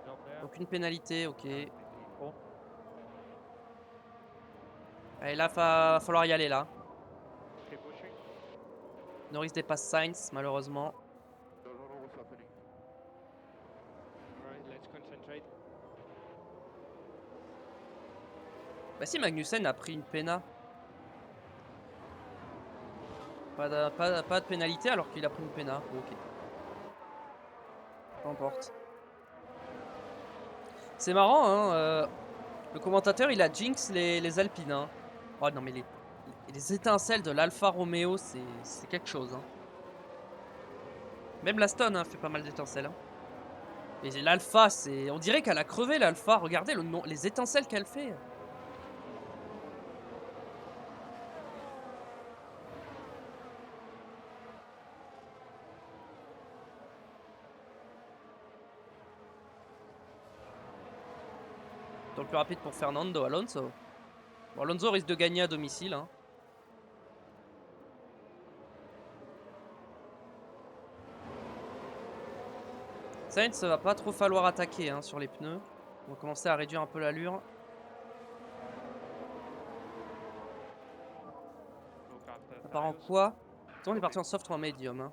job there. Aucune pénalité, ok. P4. Allez, là, va falloir y aller, là. Keep pushing. Norris dépasse Sainz, malheureusement. Don't know what's happening. Alright, let's concentrate. Bah si, Magnussen a pris une péna. Pas de pénalité alors qu'il a pris une péna. Ok. Peu importe. C'est marrant, hein. Le commentateur, il a jinx les Alpines. Hein. Oh non, mais les étincelles de l'Alfa Romeo, c'est quelque chose. Hein. Même l'Aston hein, fait pas mal d'étincelles. Hein. Mais l'Alfa, c'est... On dirait qu'elle a crevé l'Alfa. Regardez les étincelles qu'elle fait. Donc le plus rapide pour Fernando Alonso. Bon, Alonso risque de gagner à domicile. Hein. Sainz, va pas trop falloir attaquer hein, sur les pneus. On va commencer à réduire un peu l'allure. Look after Ça part en tires. quoi? On est parti en soft ou en medium. Hein.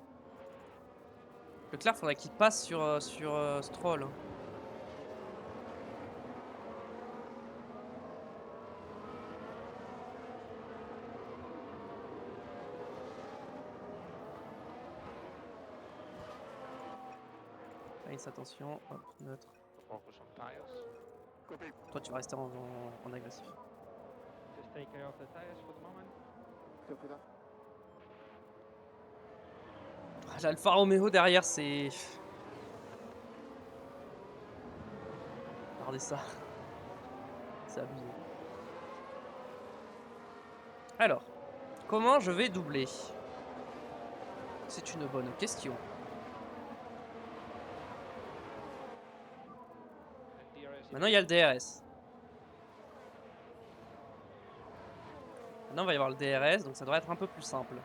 Leclerc, faudrait qu'il passe sur Stroll. Hein. Allez, attention. Hop, neutre. Focus on tires. Copy. Toi, tu vas rester en agressif. Just take care of the tires for the moment. Copy that. Ah, l'Alfa Romeo derrière, c'est... Regardez ça. C'est abusé. Alors, comment je vais doubler? C'est une bonne question. And DRS. Maintenant, il y a le DRS. Maintenant, il va y avoir le DRS, donc ça devrait être un peu plus simple.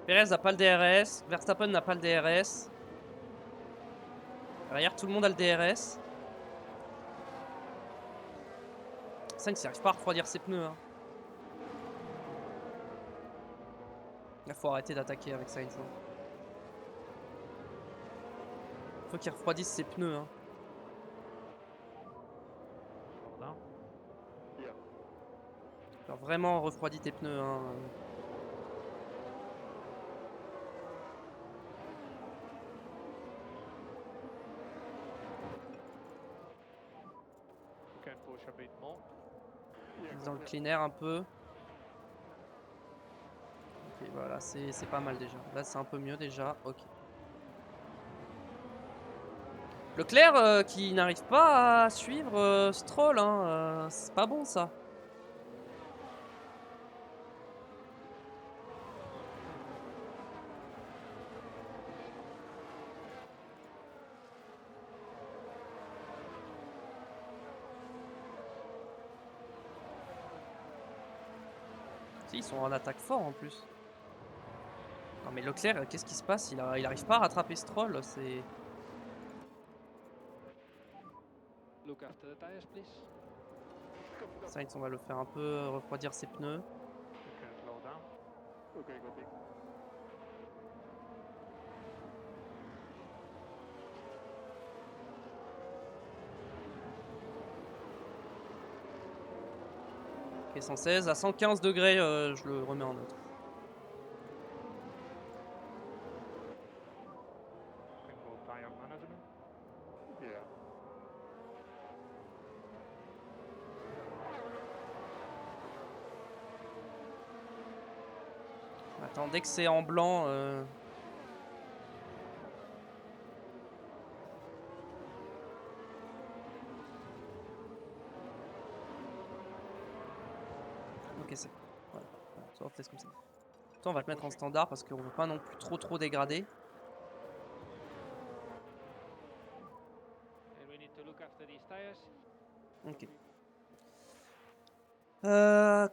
Perez n'a pas le DRS. Verstappen n'a pas le DRS. Derrière, tout le monde a le DRS. Sainz n'arrive pas à refroidir ses pneus. Hein. Il faut arrêter d'attaquer avec Sainz. Hein. Faut qu'il refroidisse ses pneus. Hein. Slow down. Yeah. Alors vraiment, refroidis tes pneus. Hein. You can push a bit more. Yeah, Dans le copy. clean air un peu. Ok, voilà, c'est pas mal déjà. Là, c'est un peu mieux déjà. Ok. Leclerc qui n'arrive pas à suivre Stroll. Hein, c'est pas bon ça. Si, ils sont en attaque fort en plus. Non mais Leclerc, qu'est-ce qui se passe? Il arrive pas à rattraper Stroll, c'est... Look after the tires, please. Sainz, on va le faire un peu refroidir ses pneus. You can slow down. Okay, copy. Ok, 116. À 115 degrés, je le remets en neutre. Single tire management. Yeah. Attends, dès que c'est en blanc... Ok, c'est... Voilà, ça va faire comme ça. Attends, on va te mettre en standard parce qu'on veut pas non plus trop dégrader. And we need to look after these tires. Ok.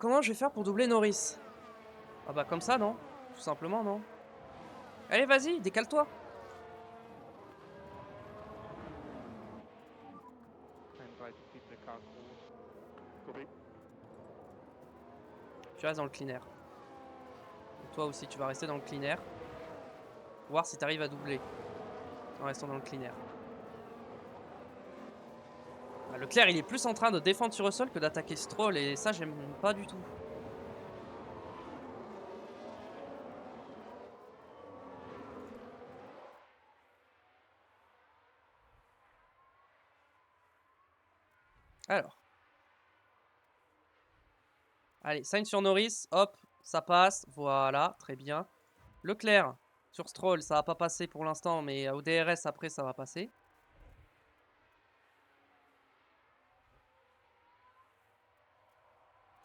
Comment je vais faire pour doubler Norris? Ah bah comme ça, non? Tout simplement, non? Allez, vas-y, décale-toi. And try to keep the car cool. Copy. Tu restes dans le clean air. Et toi aussi, tu vas rester dans le clean air. Voir si tu arrives à doubler en restant dans le clean air. Ah, Leclerc, il est plus en train de défendre sur Russell que d'attaquer Stroll, et ça, j'aime pas du tout. Alors. Allez, Sainz sur Norris, hop, ça passe, voilà, très bien. Leclerc sur Stroll, ça va pas passer pour l'instant, mais au DRS après ça va passer.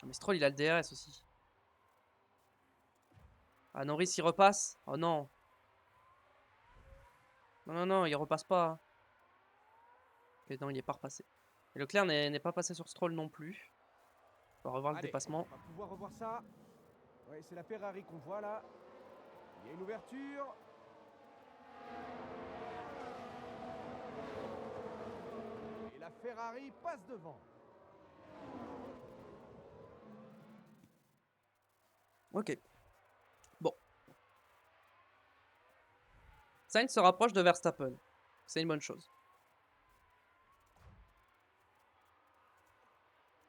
Ah, mais Stroll il a le DRS aussi. Ah, Norris il repasse. Oh non. Non, il repasse pas. Ok, non, il est pas repassé. Et Leclerc n'est pas passé sur Stroll non plus. On va revoir le Allez, dépassement. on va pouvoir revoir ça. Ouais, c'est la Ferrari qu'on voit là. Il y a une ouverture. Et la Ferrari passe devant. Ok. Bon. Sainz se rapproche de Verstappen. C'est une bonne chose.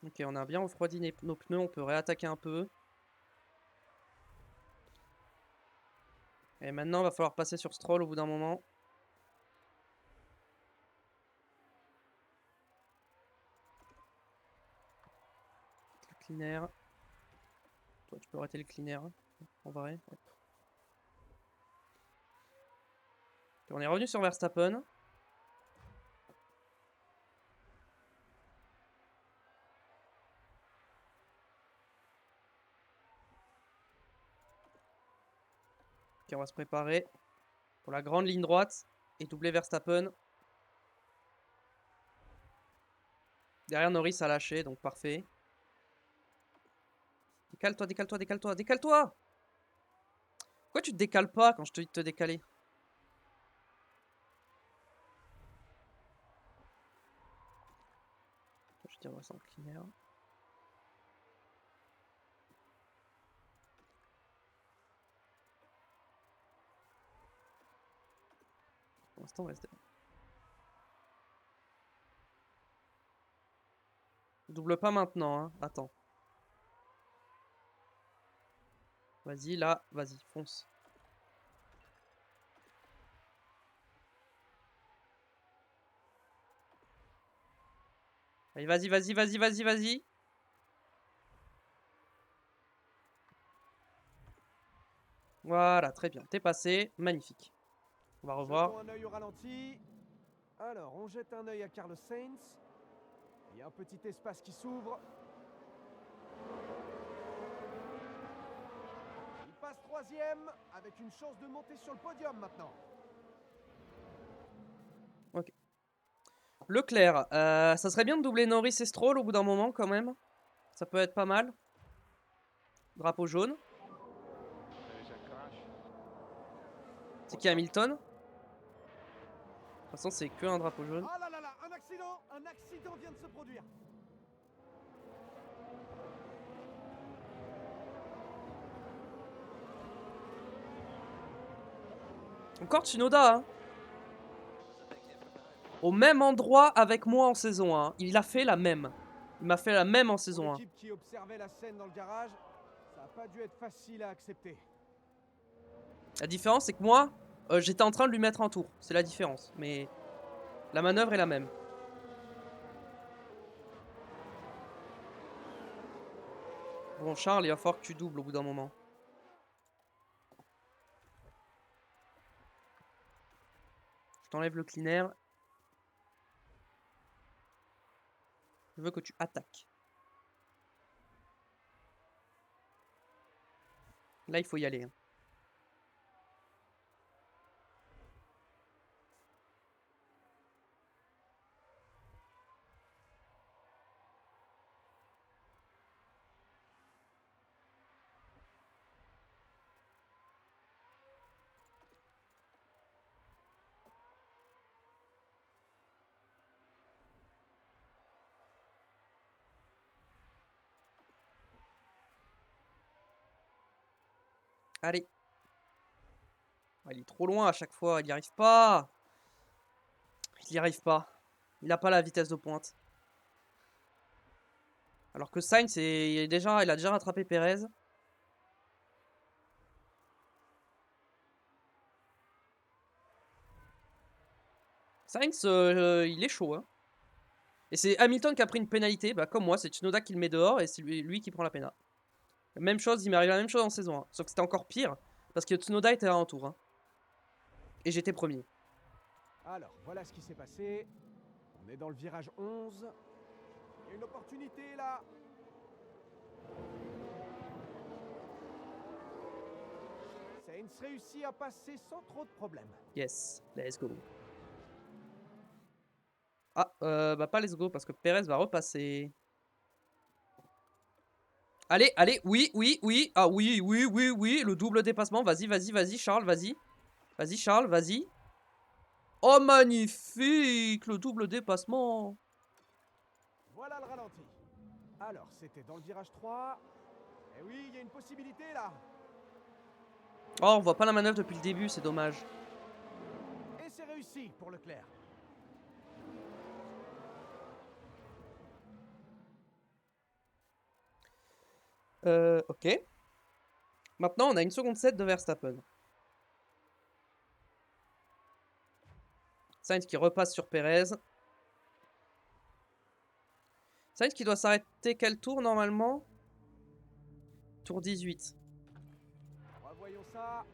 Ok, on a bien refroidi nos pneus, on peut réattaquer un peu. Et maintenant, il va falloir passer sur Stroll au bout d'un moment. Le clean air. Toi, tu peux arrêter le clean air. En vrai. Hop. Ok, on est revenu sur Verstappen. Ok, on va se préparer pour la grande ligne droite et doubler Verstappen. Derrière, Norris a lâché, donc parfait. Décale-toi, décale-toi, décale-toi, décale-toi! Pourquoi tu te décales pas quand je te dis de te décaler? Je dirais, on va s'en clean air. Pour l'instant, on reste derrière. Double pas maintenant, hein. Attends. Vas-y, là, vas-y, fonce. Allez, vas-y, vas-y, vas-y, vas-y, vas-y. Voilà, très bien. T'es passé. Magnifique. On va revoir. Jetons un œil au ralenti. Alors, on jette un œil à Carlos Sainz. Il y a un petit espace qui s'ouvre. Il passe troisième avec une chance de monter sur le podium maintenant. Ok. Leclerc, ça serait bien de doubler Norris et Stroll au bout d'un moment quand même. Ça peut être pas mal. Drapeau jaune. There is a crash. C'est qui Hamilton? De toute façon, c'est que un drapeau jaune. Ah là là là, un accident vient de se produire. Encore Tsunoda, hein. Au même endroit avec moi en saison 1. Il a fait la même. Il m'a fait la même en Pour saison 1. l'équipe qui observait la scène dans le garage, ça n'a pas dû être facile à accepter. La différence, c'est que moi, j'étais en train de lui mettre un tour. C'est la différence. Mais la manœuvre est la même. Bon, Charles, il va falloir que tu doubles au bout d'un moment. Je t'enlève le cleaner. Je veux que tu attaques. Là, il faut y aller. Hein. Allez. Il est trop loin à chaque fois. Il n'y arrive pas. Il n'y arrive pas. Il n'a pas la vitesse de pointe. Alors que Sainz, il a déjà rattrapé Perez. Sainz, il est chaud. Hein. Et c'est Hamilton qui a pris une pénalité. Bah, comme moi, c'est Tsunoda qui le met dehors et c'est lui qui prend la pénale. Même chose, il m'est arrivé la même chose en saison 1. Sauf que c'était encore pire. Parce que Tsunoda était à un tour. Hein. Et j'étais premier. Alors, voilà ce qui s'est passé. On est dans le virage 11. Il y a une opportunité là. Sainz réussit à passer sans trop de problèmes. Yes, let's go. Ah, bah pas let's go parce que Perez va repasser. Allez, allez, oui, oui, oui. Ah oui, oui, oui, oui. Le double dépassement. Vas-y, vas-y, vas-y, Charles, vas-y. Vas-y, Charles, vas-y. Oh, magnifique. Le double dépassement. Voilà le ralenti. Alors, c'était dans le virage 3. Et oui, il y a une possibilité là. Oh, on voit pas la manœuvre depuis le début, c'est dommage. Et c'est réussi pour Leclerc. Ok. Maintenant, on a une seconde set de Verstappen. Sainz qui repasse sur Perez. Sainz qui doit s'arrêter quel tour normalement? Tour 18. Revoyons ça.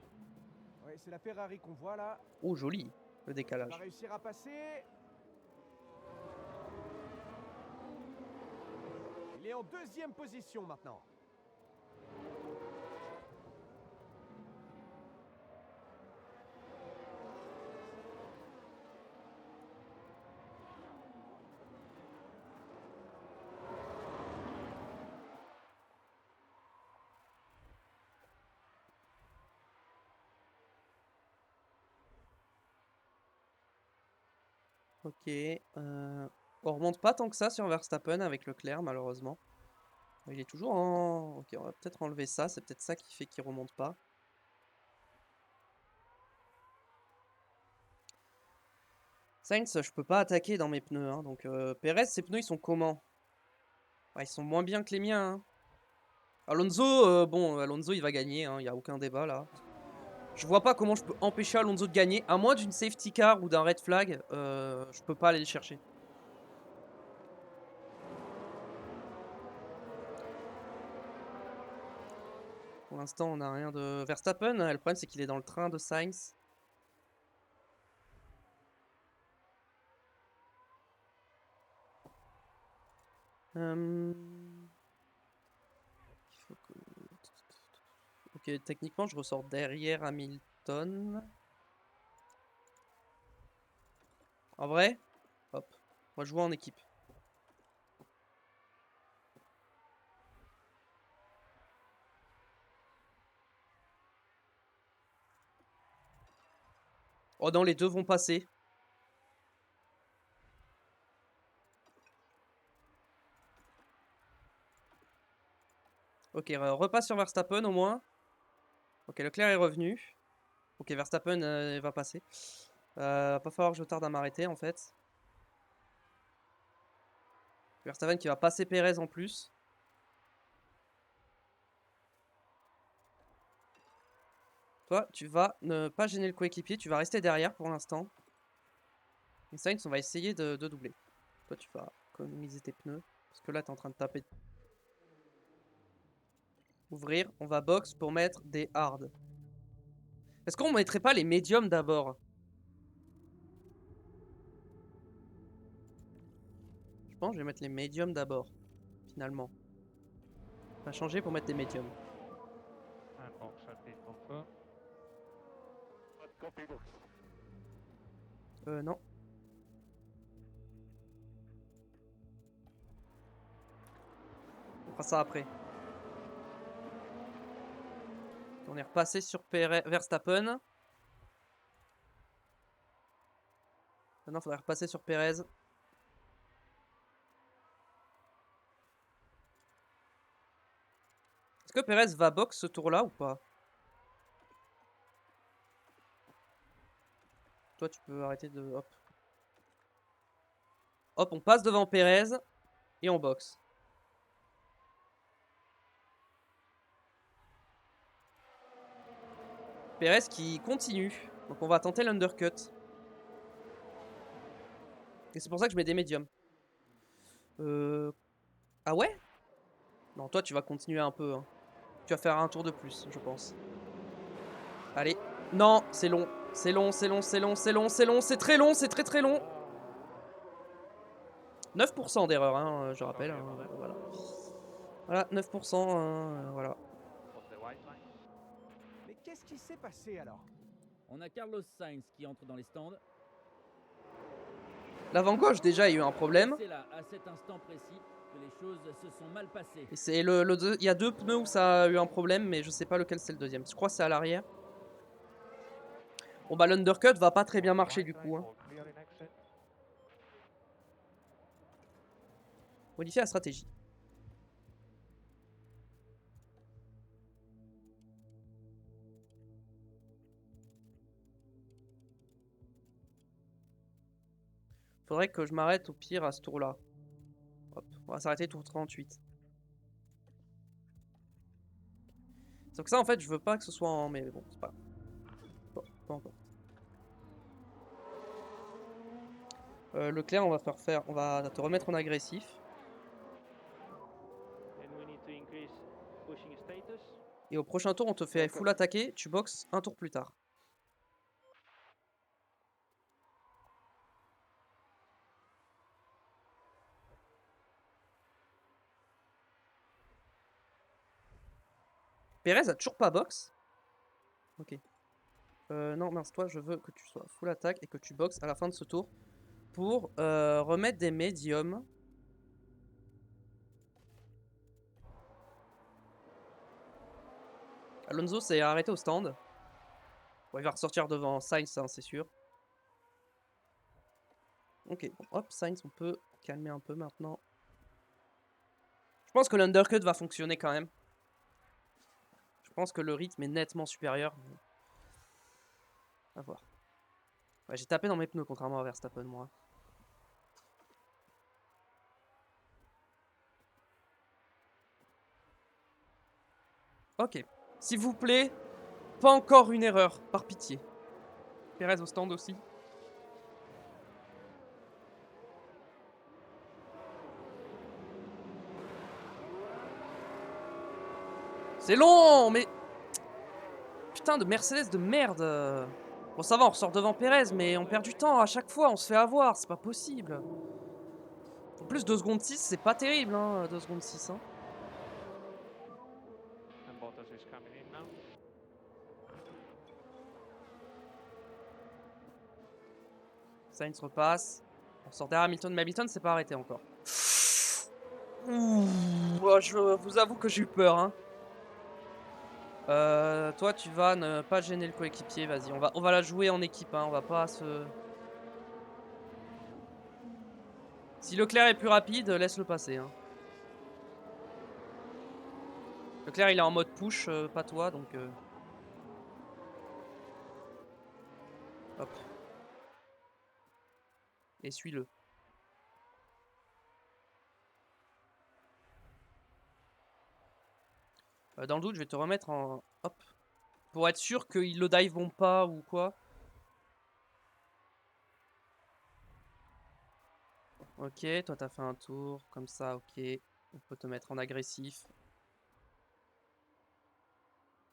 Oui, c'est la Ferrari qu'on voit là. Oh, joli, le Il va décalage. réussir à passer. Il est en deuxième position maintenant. Ok. On remonte pas tant que ça sur Verstappen avec Leclerc, malheureusement. Il est toujours en... Ok, on va peut-être enlever ça. C'est peut-être ça qui fait qu'il remonte pas. Sainz, je peux pas attaquer dans mes pneus. Hein, donc, Perez, ses pneus, ils sont comment? Ils sont moins bien que les miens. Hein. Alonso, bon, Alonso, il va gagner. Il n'y a aucun débat, là. Je vois pas comment je peux empêcher Alonso de gagner. À moins d'une safety car ou d'un red flag, je peux pas aller le chercher. Pour l'instant, on n'a rien de... Verstappen, le problème, c'est qu'il est dans le train de Sainz. Il faut que... Ok, techniquement, je ressors derrière Hamilton. En vrai, hop. Moi, je joue en équipe. Oh non, les deux vont passer. Ok, repasse sur Verstappen au moins. Ok, Leclerc est revenu. Ok, Verstappen va passer. Va pas falloir que je tarde à m'arrêter en fait. Verstappen qui va passer Perez en plus. Toi, tu vas ne pas gêner le coéquipier, tu vas rester derrière pour l'instant. Et Sainz, on va essayer de doubler. Toi, tu vas économiser tes pneus. Parce que là, tu es en train de taper. Ouvrir, on va box pour mettre des hard. Est-ce qu'on mettrait pas les médiums d'abord? Je pense que je vais mettre les médiums d'abord, finalement. On va changer pour mettre des médiums. And box has been confirmed. What copy box? Non. On fera ça après. On est repassé sur Verstappen. Maintenant, il faudrait repasser sur Perez. Est-ce que Perez va box ce tour-là ou pas? Toi, tu peux arrêter de... Hop. Hop, on passe devant Perez et on boxe. Perez qui continue. Donc on va tenter l'undercut. Et c'est pour ça que je mets des médiums. Ah ouais? Non, toi tu vas continuer un peu. Hein. Tu vas faire un tour de plus, je pense. Allez. Non, c'est long. C'est long, c'est long, c'est long, c'est long, c'est long, c'est très long, c'est très très long. 9% d'erreur, hein, je rappelle. Hein, voilà. Voilà, 9%, voilà. Of the white line. Mais qu'est-ce qui s'est passé alors? On a Carlos Sainz qui entre dans les stands. L'avant-gauche, déjà, il y a eu un problème. C'est là, à cet instant précis, que les choses se sont mal passées. Et c'est il y a deux pneus où ça a eu un problème, mais je sais pas lequel c'est le deuxième. Je crois que c'est à l'arrière. Bon bah l'undercut va pas très bien marcher du coup. Hein. All clear in exit. Modifier la stratégie. Faudrait que je m'arrête au pire à ce tour-là. Hop, on va s'arrêter tour 38. Donc ça en fait je veux pas que ce soit en... Mais bon, c'est pas... Bon, peu importe. Leclerc, on va on va te remettre en agressif. And we need to increase pushing status. Et au prochain tour, on te fait full attaquer, tu boxes un tour plus tard. Perez a toujours pas box. Ok. Non, mince, toi, je veux que tu sois full attaque et que tu boxes à la fin de ce tour pour remettre des médiums. Alonso s'est arrêté au stand. Bon, il va ressortir devant Sainz, hein, c'est sûr. Ok, bon, hop, Sainz, on peut calmer un peu maintenant. Je pense que l'undercut va fonctionner quand même. Je pense que le rythme est nettement supérieur. À voir. Ouais, j'ai tapé dans mes pneus contrairement à Verstappen, moi. Ok. S'il vous plaît, pas encore une erreur, par pitié. Perez au stand aussi. C'est long, mais... Putain de Mercedes de merde. Bon, ça va, on ressort devant Perez, mais on perd du temps à chaque fois, on se fait avoir, c'est pas possible. En plus, 2 secondes 6, c'est pas terrible, hein, 2 secondes 6. Hein. And Bottas is coming in now. Sainz repasse. On sort derrière Hamilton, mais Hamilton s'est pas arrêté encore. Ouh, je vous avoue que j'ai eu peur, hein. Toi, tu vas ne pas gêner le coéquipier, vas-y. On va la jouer en équipe, hein. On va pas se... Si Leclerc est plus rapide, laisse-le passer, hein. Leclerc, il est en mode push, pas toi, donc... Hop. Et suis-le. Dans le doute, je vais te remettre en... Hop. Pour être sûr qu'ils le dive bomb pas ou quoi. Ok, toi t'as fait un tour. Comme ça, ok. On peut te mettre en agressif.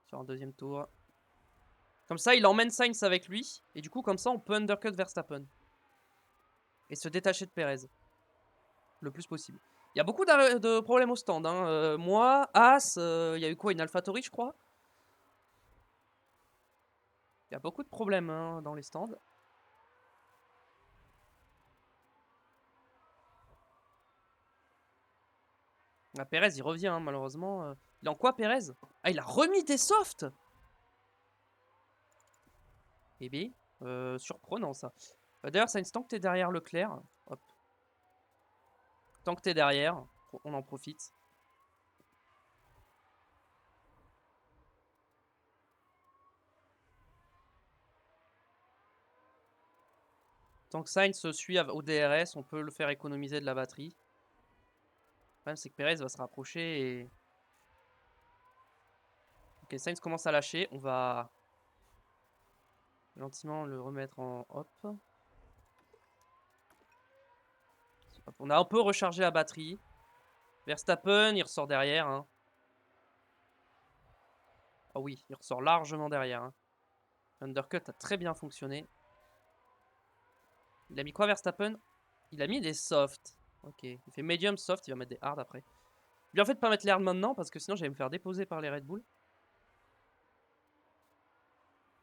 Sur un deuxième tour. Comme ça, il emmène Sainz avec lui. Et du coup, comme ça, on peut undercut Verstappen. Et se détacher de Perez. Le plus possible. Il y a beaucoup de problèmes au stand. Hein. Moi, As, il y a eu quoi? Une AlphaTauri, je crois. Il y a beaucoup de problèmes hein, dans les stands. Ah, Perez, il revient, hein, malheureusement. Il est en quoi, Perez? Ah, il a remis des softs. Eh bien, surprenant, ça. D'ailleurs, Sainz, tant que t'es derrière Leclerc, hop. Tant que t'es derrière, on en profite. Tant que Sainz se suit au DRS, on peut le faire économiser de la batterie. Le problème, c'est que Perez va se rapprocher et... Ok, Sainz commence à lâcher. On va gentiment le remettre en hop. Hop. On a un peu rechargé la batterie. Verstappen, il ressort derrière. Hein. Ah oui, il ressort largement derrière. Hein. Undercut a très bien fonctionné. Il a mis quoi Verstappen? Il a mis des softs. Ok, il fait medium soft, il va mettre des hard après. Bien fait de pas mettre les hard maintenant parce que sinon j'allais me faire déposer par les Red Bull. Du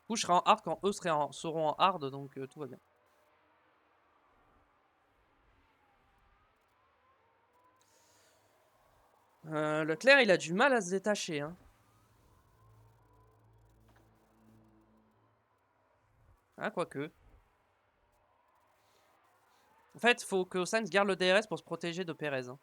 coup je serai en hard quand eux seront en hard donc tout va bien. Leclerc il a du mal à se détacher. Hein. Ah, quoique. En fait, faut que Sainz garde le DRS pour se protéger de Perez. Hein.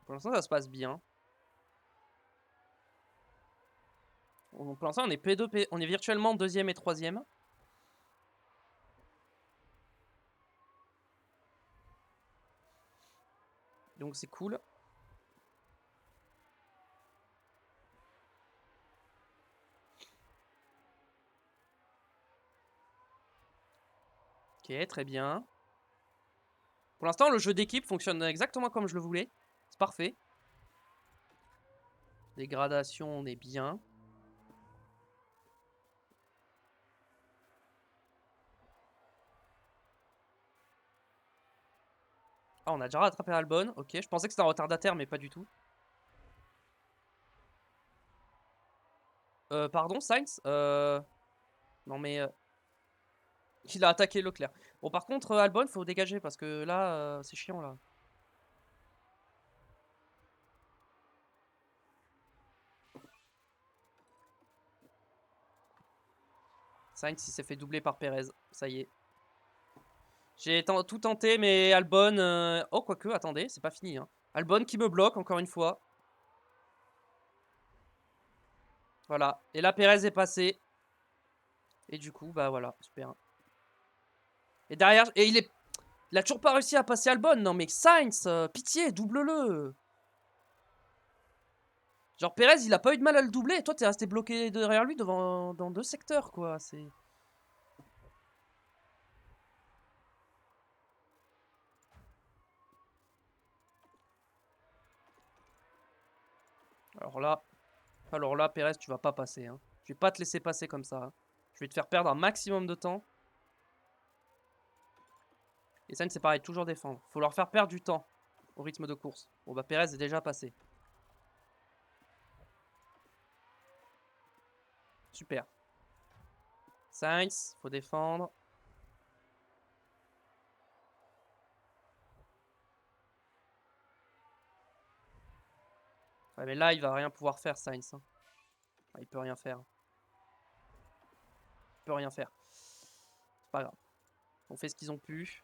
Pour l'instant, ça se passe bien. Pour l'instant, on est P2, on est virtuellement deuxième et troisième. Donc c'est cool. Ok, très bien. Pour l'instant, le jeu d'équipe fonctionne exactement comme je le voulais. C'est parfait. Dégradation, on est bien. Ah, on a déjà rattrapé Albon. Ok, je pensais que c'était un retardataire, mais pas du tout. Pardon, Sainz Non mais... il a attaqué Leclerc. Bon, par contre, Albon, faut dégager parce que là, c'est chiant, là. Sainz, il s'est fait doubler par Perez. Ça y est. J'ai tout tenté, mais Albon... Oh, quoique, attendez, c'est pas fini. Hein. Albon qui me bloque, encore une fois. Voilà. Et là, Perez est passé. Et du coup, bah voilà, super. Et derrière... Et il a toujours pas réussi à passer Albon. Non, mais Sainz, pitié, double-le. Genre, Perez, il a pas eu de mal à le doubler. Et toi, t'es resté bloqué derrière lui dans deux secteurs, quoi. C'est... Alors là, Perez, tu vas pas passer. Hein. Je vais pas te laisser passer comme ça. Hein. Je vais te faire perdre un maximum de temps. Et ça, c'est pareil, toujours défendre. Faut leur faire perdre du temps au rythme de course. Bon, bah, Perez est déjà passé. Super. Sainz, faut défendre. Ouais, mais là, il va rien pouvoir faire, Sainz. Hein. Ah, il peut rien faire. Il peut rien faire. C'est pas grave. On fait ce qu'ils ont pu.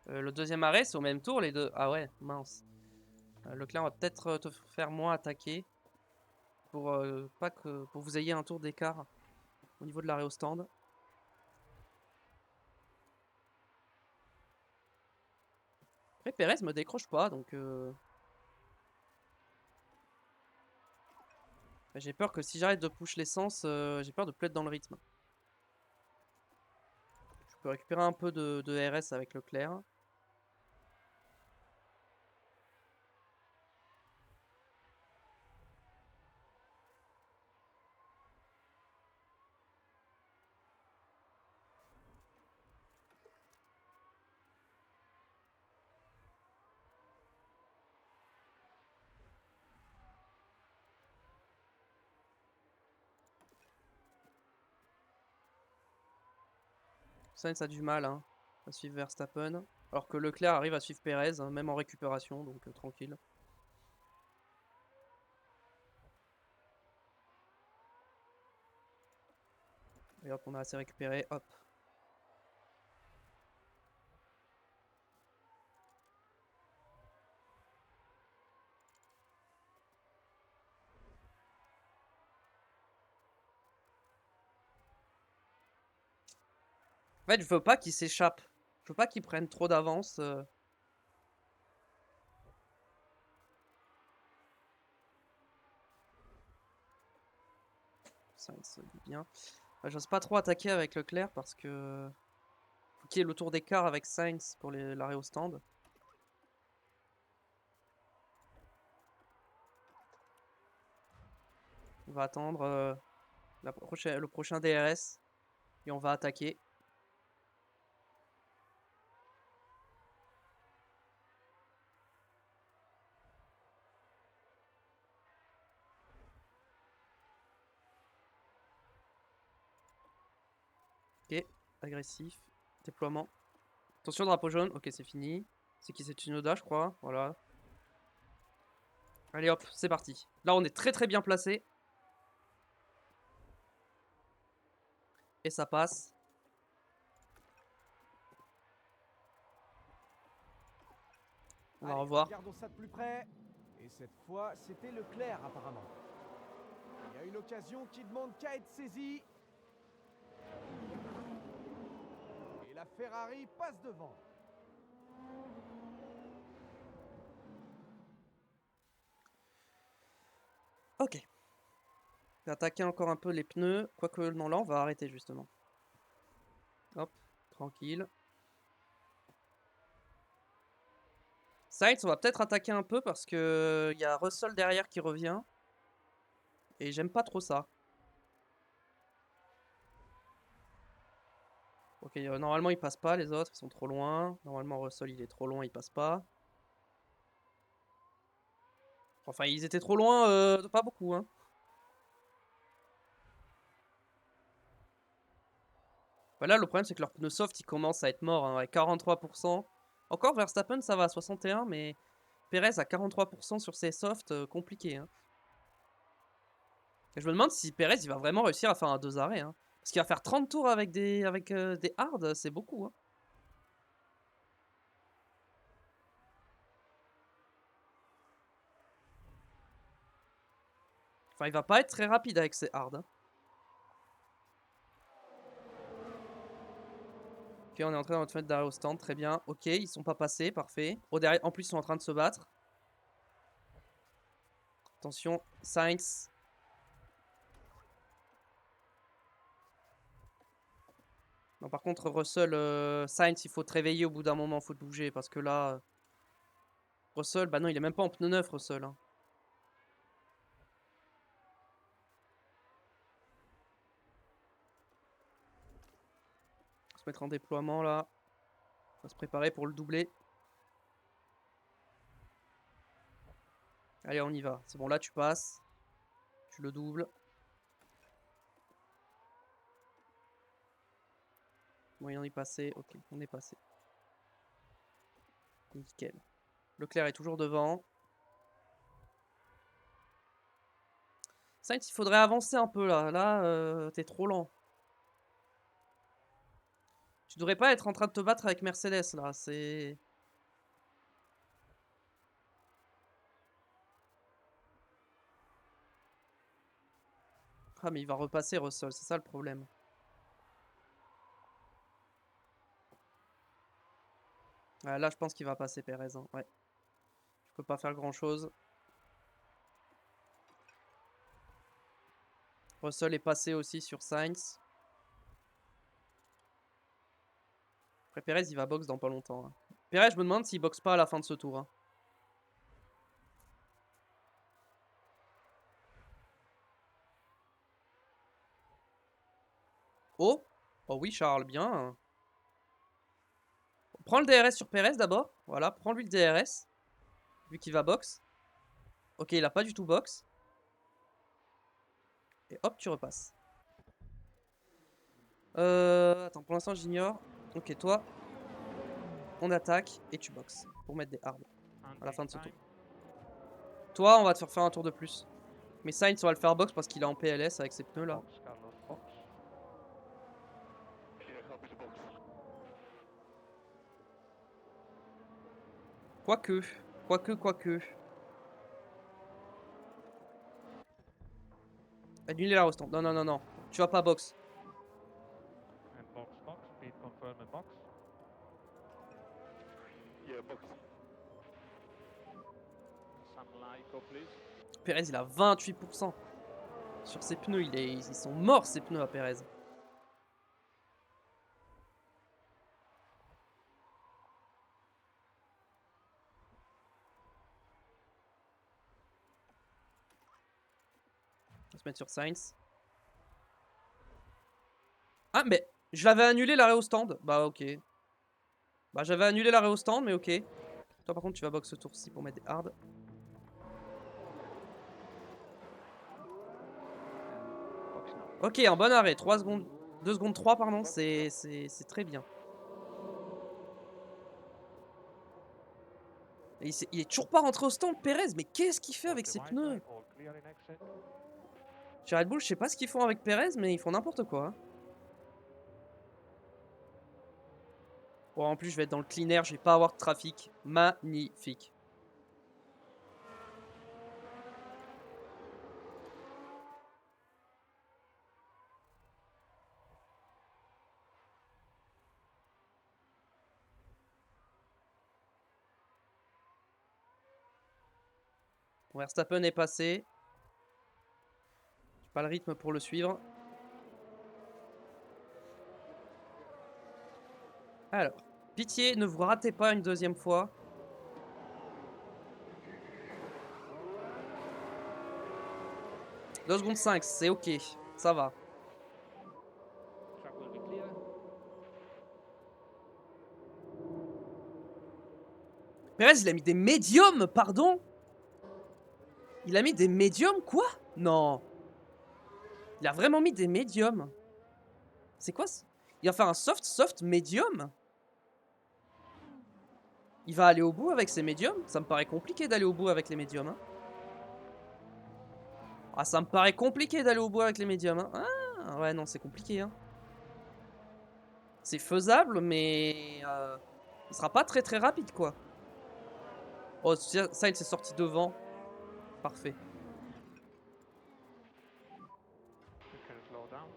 Le deuxième arrêt, c'est au même tour, les deux. Ah ouais, mince. Leclerc va peut-être te faire moins attaquer pour pas que pour vous ayez un tour d'écart au niveau de l'arrêt au stand. Après Pérez me décroche pas donc j'ai peur que si j'arrête de push l'essence, j'ai peur de plus être dans le rythme. Je peux récupérer un peu de RS avec Leclerc. Sainz a du mal hein, à suivre Verstappen. Alors que Leclerc arrive à suivre Pérez, hein, même en récupération, donc tranquille. Et hop, on a assez récupéré, hop. En fait, je veux pas qu'il s'échappe. Je veux pas qu'il prenne trop d'avance. Sainz dit bien. J'ose pas trop attaquer avec Leclerc parce que faut qu'il y ait le tour d'écart avec Sainz pour l'arrêt au stand. On va attendre le prochain DRS et on va attaquer. Ok, agressif. Déploiement. Attention, drapeau jaune. Ok, c'est fini. C'est qui? C'est Tsunoda, je crois. Voilà. Allez hop, c'est parti. Là, on est très très bien placé. Et ça passe. On va Allez, revoir. regardons ça de plus près. Et cette fois, c'était Leclerc apparemment. Il y a une occasion qui demande qu'à être saisie. Et la Ferrari passe devant. Ok. Je vais attaquer encore un peu les pneus. Quoique, non, là, on va arrêter justement. Hop, tranquille. Sainz, on va peut-être attaquer un peu parce que il y a Russell derrière qui revient. Et j'aime pas trop ça. Ok, normalement ils passent pas les autres, ils sont trop loin. Normalement Russell il est trop loin, il passe pas. Enfin ils étaient trop loin, pas beaucoup hein. Bah là le problème c'est que leur pneu soft il commence à être mort hein, avec 43%. Encore Verstappen ça va à 61 mais Perez à 43% sur ses softs, compliqué hein. Et je me demande si Perez il va vraiment réussir à faire un 2 arrêts hein. Parce qu'il va faire 30 tours avec des hards, c'est beaucoup hein. Enfin il va pas être très rapide avec ses hards hein. Ok, on est en train de notre fenêtre d'arrêt au stand, très bien. Ok, ils sont pas passés, parfait. En plus, ils sont en train de se battre. Attention, Sainz. Non, par contre, Russell, Sainz, il faut te réveiller au bout d'un moment, il faut te bouger. Parce que là, Russell, bah non, il est même pas en pneu neuf, Russell. Hein. On va se mettre en déploiement là. On va se préparer pour le doubler. Allez, on y va. C'est bon, là, tu passes. Tu le doubles. Moyen d'y passer. Ok, on est passé. Nickel. Leclerc est toujours devant. Sainz, il faudrait avancer un peu là. Là, t'es trop lent. Tu devrais pas être en train de te battre avec Mercedes là. C'est. Ah, mais il va repasser Russell, c'est ça le problème. Là, je pense qu'il va passer Perez. Hein. Ouais. Je peux pas faire grand-chose. Russell est passé aussi sur Sainz. Après, Perez, il va box dans pas longtemps. Hein. Perez, je me demande s'il boxe pas à la fin de ce tour. Hein. Oh! Oh oui, Charles, bien. Prends le DRS sur Perez d'abord. Voilà, prends-lui le DRS. Vu qu'il va box. Ok, il a pas du tout box. Et hop, tu repasses. Attends, pour l'instant, j'ignore. Ok, toi, on attaque et tu boxes pour mettre des hard à la fin de ce tour. Toi, on va te faire un tour de plus. Mais Sainz, on va le faire box parce qu'il est en PLS avec ses pneus là. Box, Carlos, box. Yeah, happy to box. Quoique. Annuler la restand. Non. Tu vas pas box. And box, box. Speed confirm and box. Yeah, box. Some Lyco, please. Perez, il a 28%. Sur ses pneus, ils sont morts ces pneus à Perez. On va se mettre sur Sainz. Ah, mais je l'avais annulé l'arrêt au stand. Bah, ok. Bah, j'avais annulé l'arrêt au stand, mais ok. Toi, par contre, tu vas box ce tour-ci pour mettre des hard. Box now. Ok, un bon arrêt. 3 secondes. 2 secondes 3, pardon. C'est très bien. Et il est toujours pas rentré au stand, Perez. Mais qu'est-ce qu'il fait avec ses pneus? All clear in exit. Chez Red Bull, je sais pas ce qu'ils font avec Perez, mais ils font n'importe quoi. Hein. Bon, en plus, je vais être dans le clean air, je vais pas avoir de trafic. Magnifique. Verstappen est passé. J'ai pas le rythme pour le suivre. Alors, pitié, ne vous ratez pas une deuxième fois. « 2 secondes 5, c'est ok, ça va. Track will be clear. Perez, il a mis des médiums, pardon? Il a mis des médiums, quoi? Non. Il a vraiment mis des médiums. C'est quoi ça? Il va faire un soft, médium? Il va aller au bout avec ses médiums? Ça me paraît compliqué d'aller au bout avec les médiums. Hein. Ah, ça me paraît compliqué d'aller au bout avec les médiums. Hein. Ah, ouais, non, c'est compliqué. Hein. C'est faisable, mais... il sera pas très rapide, quoi. Oh, ça, il s'est sorti devant. Parfait. You can slow down.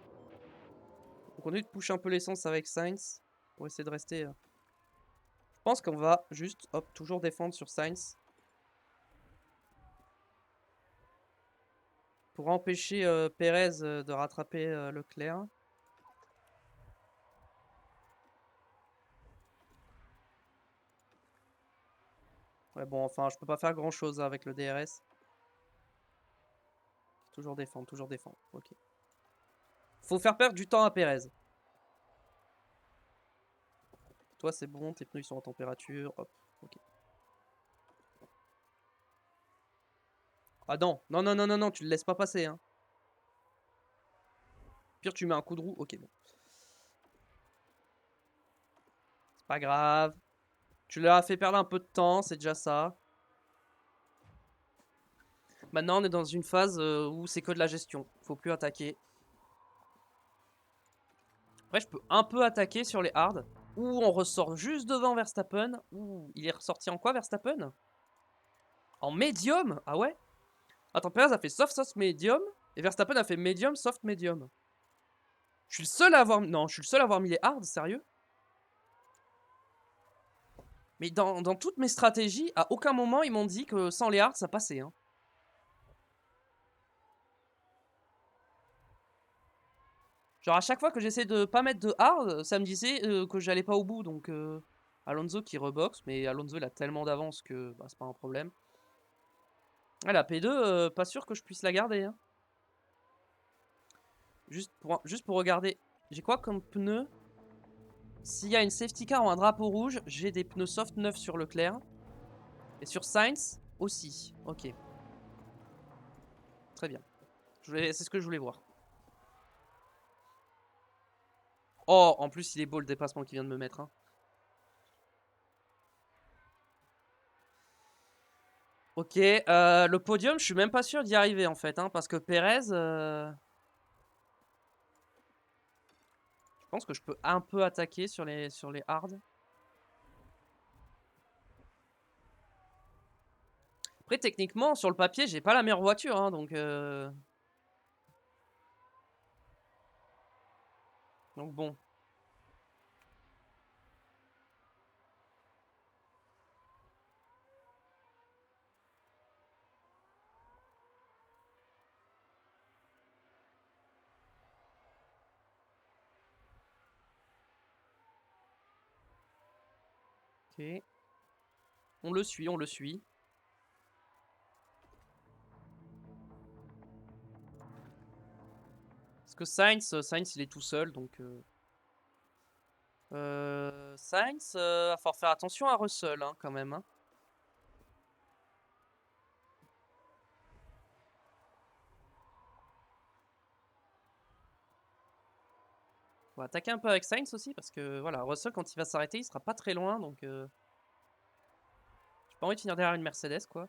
On continue de pusher un peu l'essence avec Sainz. Pour essayer de rester... Je pense qu'on va juste, hop, toujours défendre sur Sainz. Pour empêcher Perez de rattraper Leclerc. Ouais, bon, enfin, je peux pas faire grand chose avec le DRS. Toujours défendre. Ok. Faut faire perdre du temps à Perez. Toi, c'est bon, tes pneus ils sont en température. Hop, ok. Ah non, non, tu le laisses pas passer. Hein. Pire, tu mets un coup de roue. Ok, bon. C'est pas grave. Tu leur as fait perdre un peu de temps, c'est déjà ça. Maintenant, on est dans une phase où c'est que de la gestion. Faut plus attaquer. Après, je peux un peu attaquer sur les hards. Ou on ressort juste devant Verstappen. Ouh, il est ressorti en quoi, Verstappen? En médium? Ah ouais? Attends, Perez a fait soft sauce médium. Et Verstappen a fait médium, soft, médium. Je suis le seul à avoir... Non, je suis le seul à avoir mis les hard, sérieux? Mais dans toutes mes stratégies, à aucun moment, ils m'ont dit que sans les hard, ça passait. Hein. Genre, à chaque fois que j'essaie de pas mettre de hard, ça me disait que j'allais pas au bout. Donc, Alonso qui reboxe. Mais Alonso, il a tellement d'avance que bah, c'est pas un problème. Ah, la P2, pas sûr que je puisse la garder. Hein. Juste pour regarder. J'ai quoi comme pneu? S'il y a une safety car ou un drapeau rouge, j'ai des pneus soft neufs sur Leclerc. Et sur Sainz aussi. Ok. Très bien. C'est ce que je voulais voir. Oh, en plus, il est beau le dépassement qu'il vient de me mettre. Hein. Ok, le podium, je suis même pas sûr d'y arriver en fait. Hein, parce que Perez... Je pense que je peux un peu attaquer sur les hard. Après, techniquement, sur le papier, j'ai pas la meilleure voiture. Hein, donc bon. Ok. On le suit, on le suit. Parce que Sainz il est tout seul, donc... Sainz, va falloir faire attention à Russell, hein, quand même. Hein. On va attaquer un peu avec Sainz aussi, parce que voilà, Russell, quand il va s'arrêter, il sera pas très loin, donc... J'ai pas envie de finir derrière une Mercedes, quoi.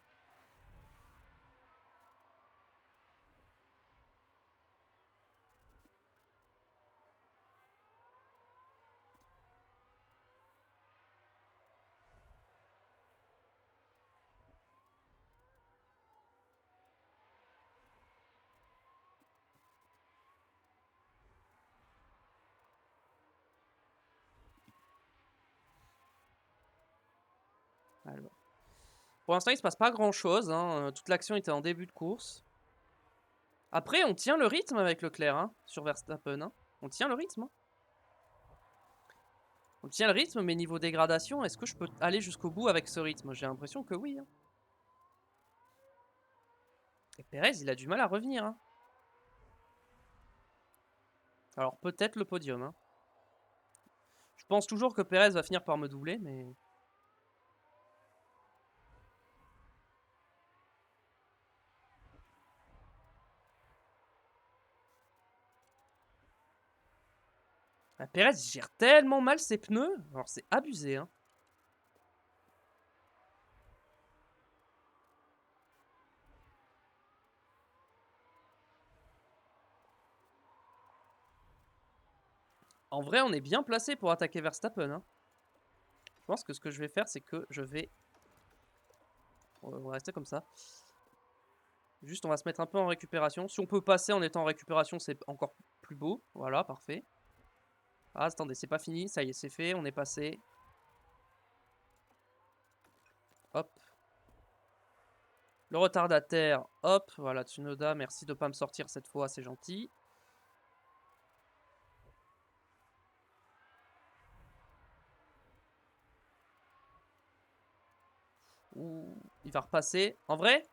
Alors. Pour l'instant, il se passe pas grand-chose. Hein. Toute l'action était en début de course. Après, on tient le rythme avec Leclerc, hein, sur Verstappen. Hein. On tient le rythme. Hein. On tient le rythme, mais niveau dégradation, est-ce que je peux aller jusqu'au bout avec ce rythme? J'ai l'impression que oui. Hein. Et Perez, il a du mal à revenir. Hein. Alors, peut-être le podium. Hein. Je pense toujours que Perez va finir par me doubler, mais... Ah, Perez, il gère tellement mal ses pneus. Alors, c'est abusé. Hein. En vrai, on est bien placé pour attaquer Verstappen. Hein. Je pense que ce que je vais faire, c'est que je vais... On va rester comme ça. Juste, on va se mettre un peu en récupération. Si on peut passer en étant en récupération, c'est encore plus beau. Voilà, parfait. Ah, attendez, c'est pas fini. Ça y est, c'est fait. On est passé. Hop. Le retardataire. Hop. Voilà, Tsunoda. Merci de pas me sortir cette fois. C'est gentil. Ouh, il va repasser. En vrai?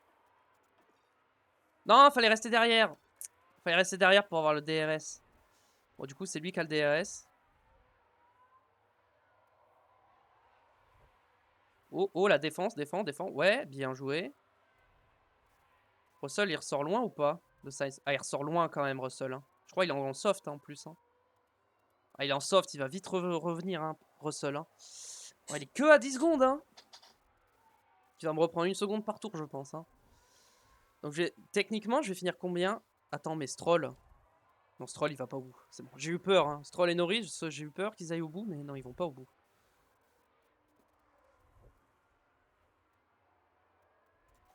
Non, fallait rester derrière. Fallait rester derrière pour avoir le DRS. Bon, du coup, c'est lui qui a le DRS. Oh, oh, la défense, défend. Ouais, bien joué. Russell, il ressort loin ou pas de Sainz? Ah, il ressort loin quand même, Russell. Hein. Je crois qu'il est en soft hein, en plus. Hein. Ah, il est en soft, il va vite revenir, hein, Russell. Hein. Oh, il est que à 10 secondes. Hein. Il va me reprendre 1 seconde par tour, je pense. Hein. Donc, techniquement, je vais finir combien? Attends, mais Stroll. Non, Stroll, il va pas au bout. C'est bon. J'ai eu peur. Hein. Stroll et Norris, j'ai eu peur qu'ils aillent au bout, mais non, ils vont pas au bout.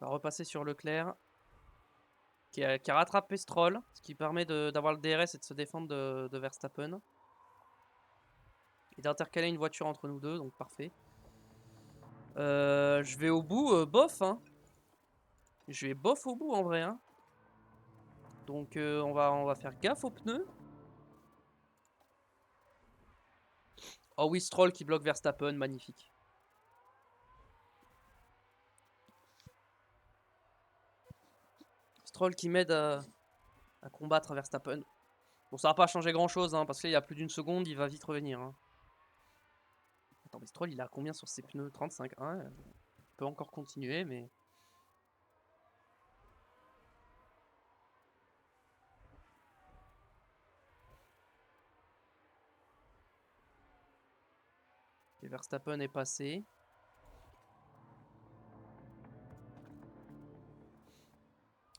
On va repasser sur Leclerc. qui a rattrapé Stroll, ce qui permet d'avoir le DRS et de se défendre de Verstappen. Et d'intercaler une voiture entre nous deux, donc parfait. Je vais au bout, bof, hein. Je vais bof au bout en vrai, hein. Donc on va faire gaffe aux pneus. Oh oui, Stroll qui bloque Verstappen, magnifique. Stroll qui m'aide à combattre Verstappen. Bon, ça va pas changer grand chose, hein, parce qu'il y a plus d'une seconde, il va vite revenir. Hein. Attends, mais Stroll, il a combien sur ses pneus? 35. Hein, il peut encore continuer, mais... Et Verstappen est passé.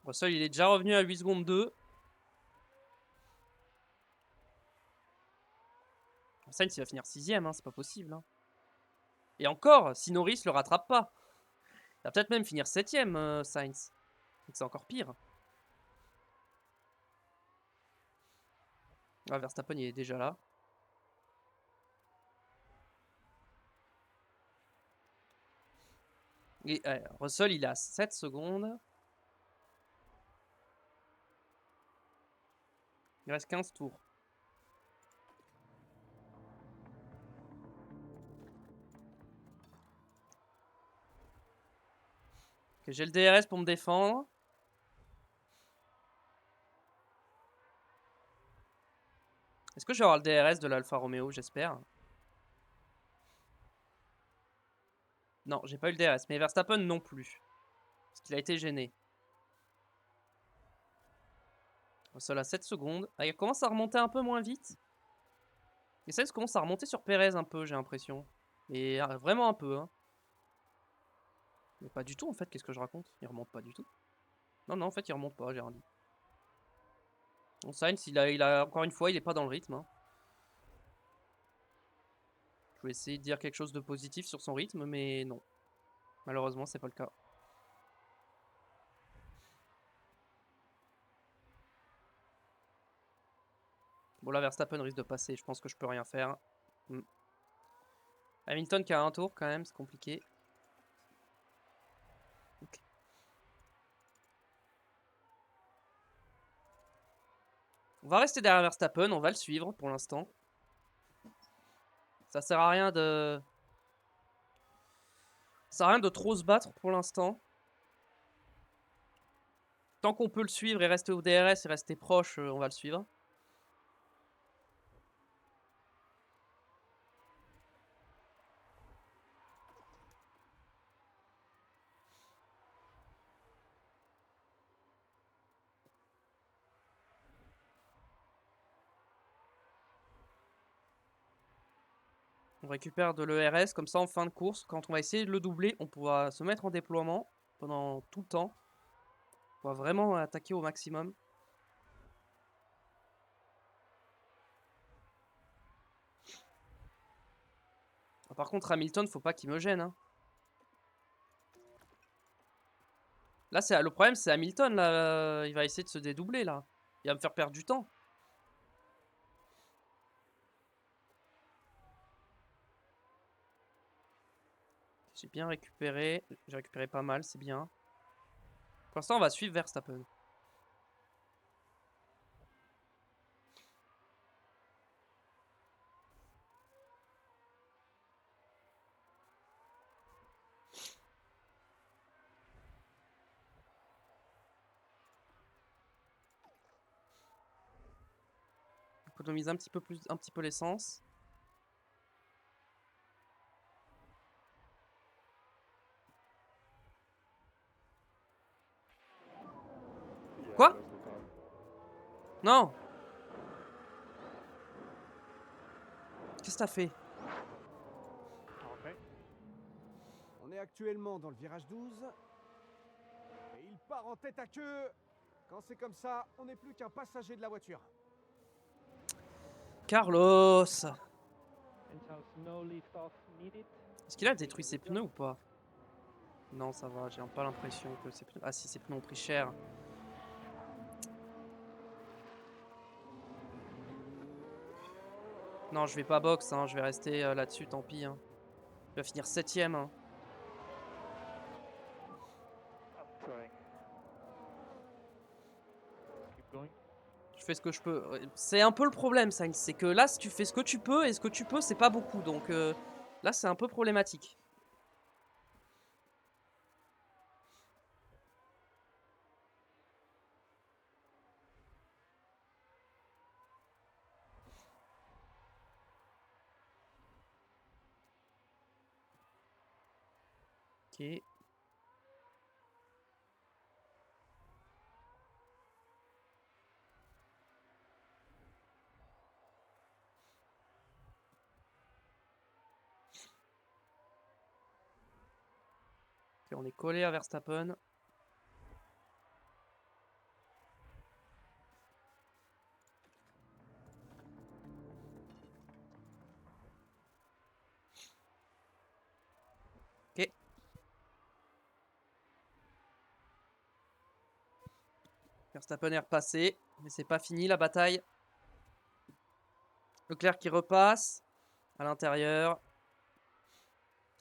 Russell, il est déjà revenu à 8 secondes 2. Sainz, il va finir 6ème, hein, c'est pas possible. Hein. Et encore, si Norris le rattrape pas. Il va peut-être même finir 7ème, Sainz. Donc c'est encore pire. Ah, Verstappen, il est déjà là. Et Russell, il est à 7 secondes. Il reste 15 tours. Okay, j'ai le DRS pour me défendre. Est-ce que je vais avoir le DRS de l'Alfa Romeo? J'espère. Non, j'ai pas eu le DRS. Mais Verstappen non plus. Parce qu'il a été gêné. Russell à 7 secondes. Ah, il commence à remonter un peu moins vite. Et ça commence à remonter sur Perez un peu, j'ai l'impression. Et vraiment un peu. Hein. Mais pas du tout en fait, qu'est-ce que je raconte? Il remonte pas du tout. Non, non, en fait, il remonte pas, j'ai rien dit. Bon, Sainz, il a encore une fois, il est pas dans le rythme. Hein. Je vais essayer de dire quelque chose de positif sur son rythme, mais non. Malheureusement, c'est pas le cas. Bon, là, Verstappen risque de passer. Je pense que je peux rien faire. Hamilton qui a un tour quand même, c'est compliqué. Okay. On va rester derrière Verstappen, on va le suivre pour l'instant. Ça sert à rien de... Ça sert à rien de trop se battre pour l'instant. Tant qu'on peut le suivre et rester au DRS et rester proche, on va le suivre. On récupère de l'ERS, comme ça en fin de course, quand on va essayer de le doubler, on pourra se mettre en déploiement pendant tout le temps. On va vraiment attaquer au maximum. Par contre, Hamilton, faut pas qu'il me gêne. Hein. Là, le problème, c'est Hamilton. Là, il va essayer de se dédoubler. Là. Il va me faire perdre du temps. J'ai bien récupéré. J'ai récupéré pas mal, c'est bien. Pour l'instant, on va suivre Verstappen. Économiser un petit peu l'essence. Quoi? Non. Qu'est-ce que t'as fait? Okay. On est actuellement dans le virage 12. Et il part en tête à queue. Quand c'est comme ça, on n'est plus qu'un passager de la voiture. Carlos! No lift off needed. Est-ce qu'il a détruit ses pneus ou pas? Non, ça va, j'ai pas l'impression que ses pneus... Ah si, ses pneus ont pris cher. Non, je vais pas box, hein, je vais rester là-dessus, tant pis. Hein. Je vais finir 7ème. Hein. I'm trying. Keep going. Je fais ce que je peux. C'est un peu le problème, Sainz, c'est que là, si tu fais ce que tu peux, et ce que tu peux, c'est pas beaucoup. Donc là, c'est un peu problématique. Ok. Ok, on est collé à Verstappen. Ok. Verstappen est repassé, mais c'est pas fini la bataille. Leclerc qui repasse à l'intérieur.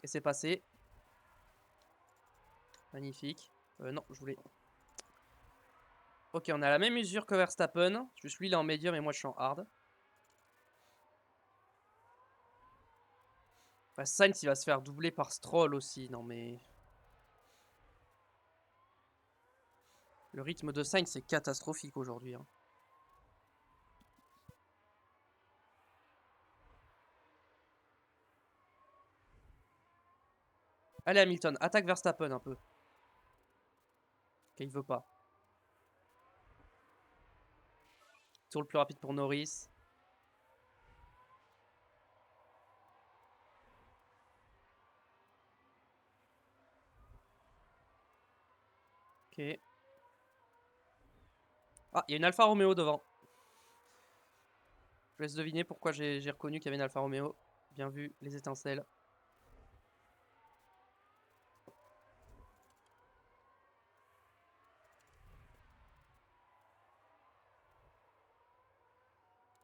Et c'est passé. Magnifique. Non, je voulais... Ok, on a la même usure que Verstappen. Juste lui, il est en médium et moi, je suis en hard. Enfin, Sainz, il va se faire doubler par Stroll aussi. Non, mais... Le rythme de Sainz, c'est catastrophique aujourd'hui. Hein. Allez, Hamilton, attaque Verstappen un peu. Ok, il veut pas. Tour le plus rapide pour Norris. Ok. Ah, il y a une Alfa Romeo devant. Je laisse deviner pourquoi j'ai reconnu qu'il y avait une Alfa Romeo. Bien vu, les étincelles.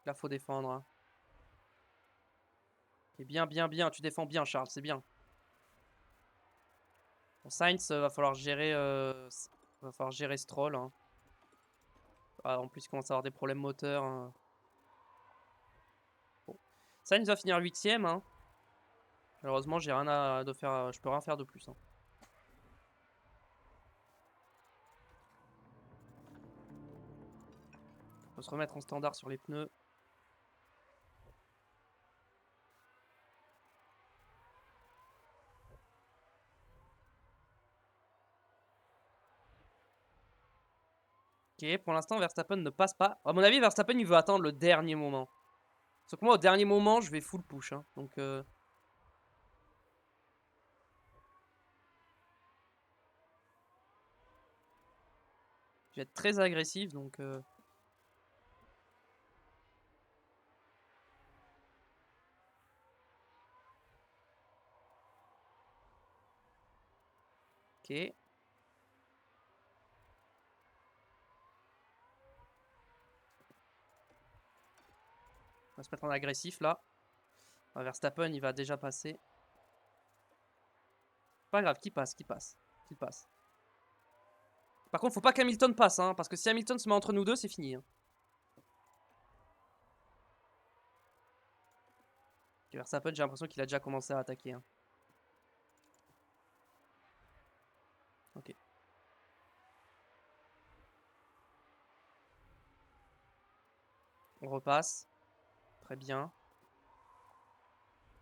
Là, faut défendre. Hein. Et bien, bien, bien. Tu défends bien, Charles, c'est bien. Bon, Sainz, va falloir gérer Stroll. Hein. Ah, en plus, il commence à avoir des problèmes moteurs. Hein. Bon. Sainz va finir 8ème. Hein. Malheureusement, j'ai rien de faire. Je peux rien faire de plus. Hein. On peut se remettre en standard sur les pneus. Ok, pour l'instant, Verstappen ne passe pas. À mon avis, Verstappen, il veut attendre le dernier moment. Sauf que moi, au dernier moment, je vais full push. Hein. Donc, je vais être très agressif. Donc, ok. On va se mettre en agressif là. Verstappen, il va déjà passer. Pas grave, qui passe, qui passe, qui passe. Par contre, faut pas qu'Hamilton passe, hein, parce que si Hamilton se met entre nous deux, c'est fini. Hein. Ok, Verstappen, j'ai l'impression qu'il a déjà commencé à attaquer. Hein. Ok. On repasse. Très bien.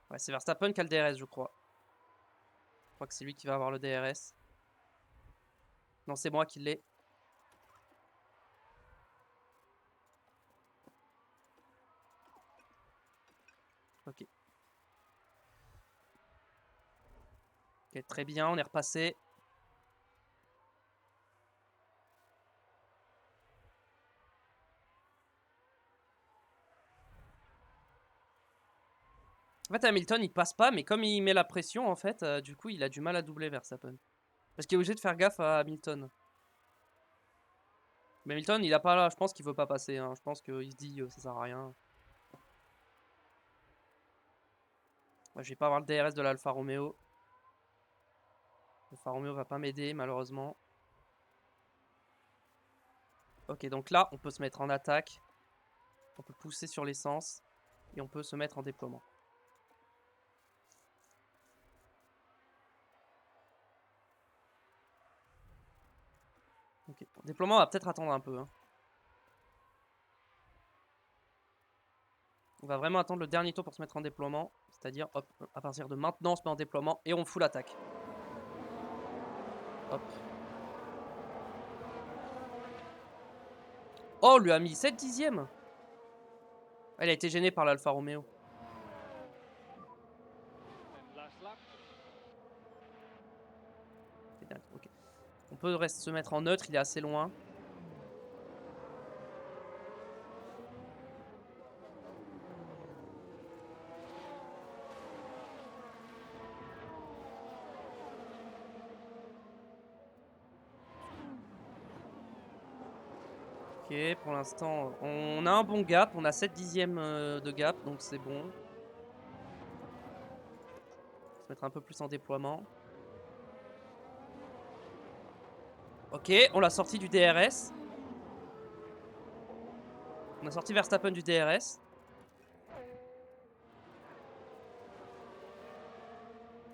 Ouais, c'est Verstappen qui a le DRS, je crois. Je crois que c'est lui qui va avoir le DRS. Non, c'est moi qui l'ai. Ok. Ok, très bien, on est repassé. En fait, Hamilton, il passe pas, mais comme il met la pression, en fait, du coup, il a du mal à doubler Verstappen. Parce qu'il est obligé de faire gaffe à Hamilton. Mais Hamilton, il a pas là, je pense qu'il veut pas passer. Hein. Je pense qu'il se dit, ça sert à rien. Moi, je vais pas avoir le DRS de l'Alfa Romeo. L'Alfa Romeo va pas m'aider malheureusement. Ok, donc là, on peut se mettre en attaque. On peut pousser sur l'essence. Et on peut se mettre en déploiement. Ok, pour le déploiement, on va peut-être attendre un peu. Hein. On va vraiment attendre le dernier tour pour se mettre en déploiement. C'est-à-dire, hop, à partir de maintenant, on se met en déploiement et on fout l'attaque. Hop. Oh, on lui a mis 7 dixièmes. Elle a été gênée par l'Alfa Romeo. And last lap. C'est dingue, ok. On peut se mettre en neutre, il est assez loin. Ok, pour l'instant, on a un bon gap. On a 7 dixièmes de gap, donc c'est bon. On va se mettre un peu plus en déploiement. Ok, on l'a sorti du DRS. On a sorti Verstappen du DRS.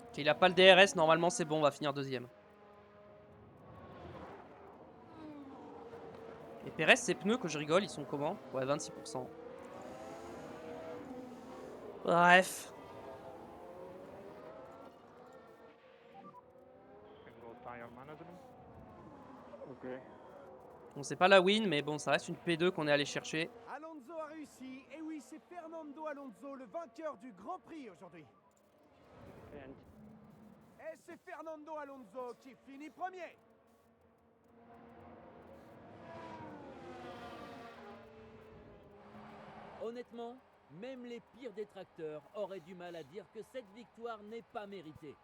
Ok, il a pas le DRS, normalement c'est bon, on va finir deuxième. Et Perez, ses pneus, que je rigole, ils sont comment? Ouais, 26%. Bref. Can go tire management. Okay. Bon, c'est pas la win, mais bon, ça reste une P2 qu'on est allé chercher. Alonso a réussi, et oui, c'est Fernando Alonso, le vainqueur du Grand Prix aujourd'hui. And Et c'est Fernando Alonso qui finit premier. Honnêtement, même les pires détracteurs auraient du mal à dire que cette victoire n'est pas méritée.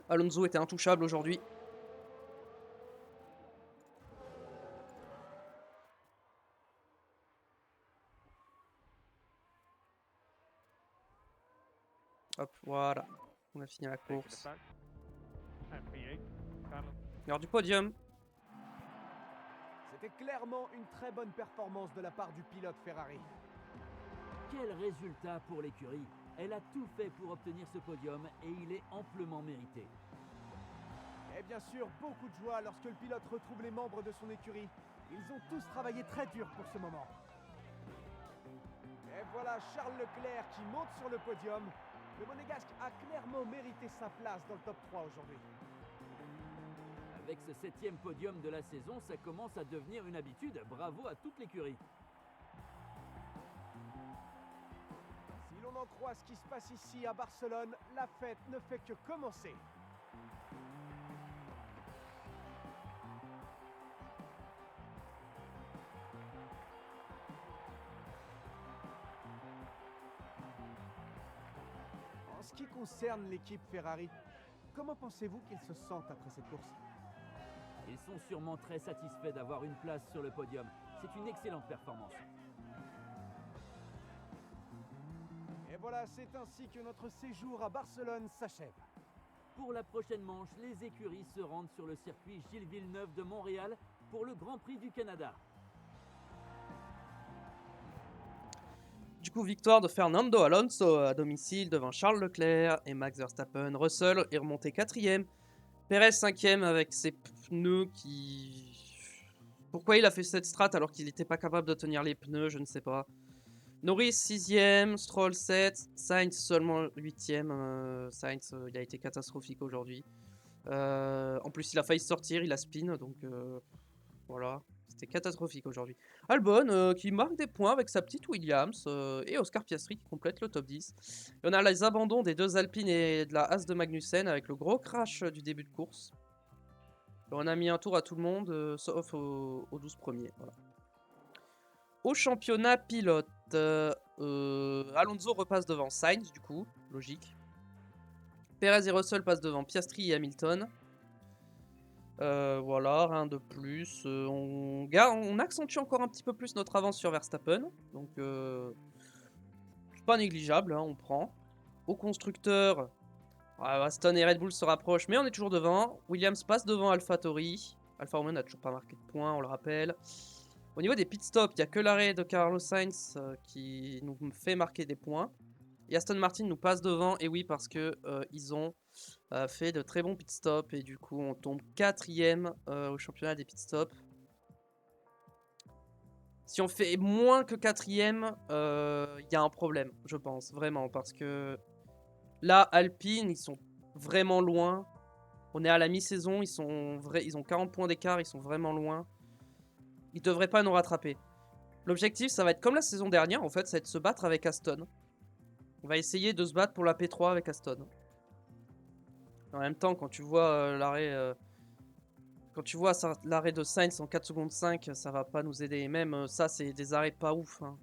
Alonso était intouchable aujourd'hui. Hop, voilà. On a fini la Taking it course. back. And P8. Carlos. L'heure du podium. C'était clairement une très bonne performance de la part du pilote Ferrari. Quel résultat pour l'écurie! Elle a tout fait pour obtenir ce podium et il est amplement mérité. Et bien sûr, beaucoup de joie lorsque le pilote retrouve les membres de son écurie. Ils ont tous travaillé très dur pour ce moment. Et voilà Charles Leclerc qui monte sur le podium. Le Monégasque a clairement mérité sa place dans le top 3 aujourd'hui. Avec ce 7e podium de la saison, ça commence à devenir une habitude. Bravo à toute l'écurie. Si l'on en croit ce qui se passe ici à Barcelone, la fête ne fait que commencer. En ce qui concerne l'équipe Ferrari, comment pensez-vous qu'ils se sentent après cette course? Ils sont sûrement très satisfaits d'avoir une place sur le podium. C'est une excellente performance. Et voilà, c'est ainsi que notre séjour à Barcelone s'achève. Pour la prochaine manche, les écuries se rendent sur le circuit Gilles Villeneuve de Montréal pour le Grand Prix du Canada. Du coup, victoire de Fernando Alonso à domicile devant Charles Leclerc et Max Verstappen. Russell est remonté 4ème. Perez 5ème avec ses pneus qui... Pourquoi il a fait cette strat alors qu'il n'était pas capable de tenir les pneus, je ne sais pas. Norris 6ème, Stroll 7, Sainz seulement 8ème. Sainz, il a été catastrophique aujourd'hui. En plus, il a failli sortir, il a spin, donc voilà. C'était catastrophique aujourd'hui. Albon qui marque des points avec sa petite Williams et Oscar Piastri qui complète le top 10. Et on a les abandons des deux Alpines et de la As de Magnussen avec le gros crash du début de course. Et on a mis un tour à tout le monde sauf aux 12 premiers. Voilà. Au championnat pilote, Alonso repasse devant Sainz du coup, logique. Perez et Russell passent devant Piastri et Hamilton. Voilà, rien de plus. On accentue encore un petit peu plus notre avance sur Verstappen. Donc, pas négligeable, hein, on prend. Au constructeur, Aston et Red Bull se rapprochent, mais on est toujours devant. Williams passe devant AlphaTauri. Alfa Romeo n'a toujours pas marqué de points, on le rappelle. Au niveau des pit stops, il n'y a que l'arrêt de Carlos Sainz qui nous fait marquer des points. Et Aston Martin nous passe devant, et oui, parce que ils ont fait de très bons pit stops, et du coup on tombe 4ème au championnat des pit stops. Si on fait moins que 4ème, il y a un problème, je pense, vraiment, parce que là, Alpine, ils sont vraiment loin. On est à la mi-saison, ils ont 40 points d'écart, ils sont vraiment loin. Ils devraient pas nous rattraper. L'objectif, ça va être comme la saison dernière, en fait, ça va être de se battre avec Aston. On va essayer de se battre pour la P3 avec Aston. En même temps, quand tu vois l'arrêt... Quand tu vois l'arrêt de Sainz en 4 secondes 5, ça va pas nous aider. Et même ça, c'est des arrêts pas ouf. Hein.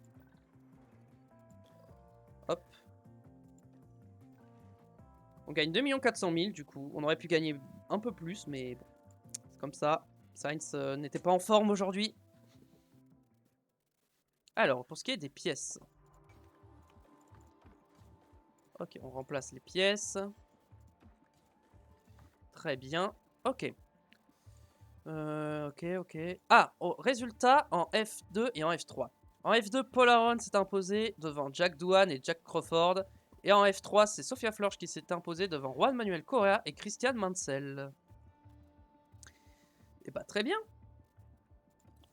Hop. On gagne 2 400 000 du coup. On aurait pu gagner un peu plus, mais bon. C'est comme ça. Sainz n'était pas en forme aujourd'hui. Alors, pour ce qui est des pièces. Ok, on remplace les pièces. Très bien. Ok. Ok. Ah, résultat en F2 et en F3. En F2, Paul Aron s'est imposé devant Jack Doohan et Jack Crawford. Et en F3, c'est Sophia Florsch qui s'est imposée devant Juan Manuel Correa et Christian Mansell. Et bah très bien.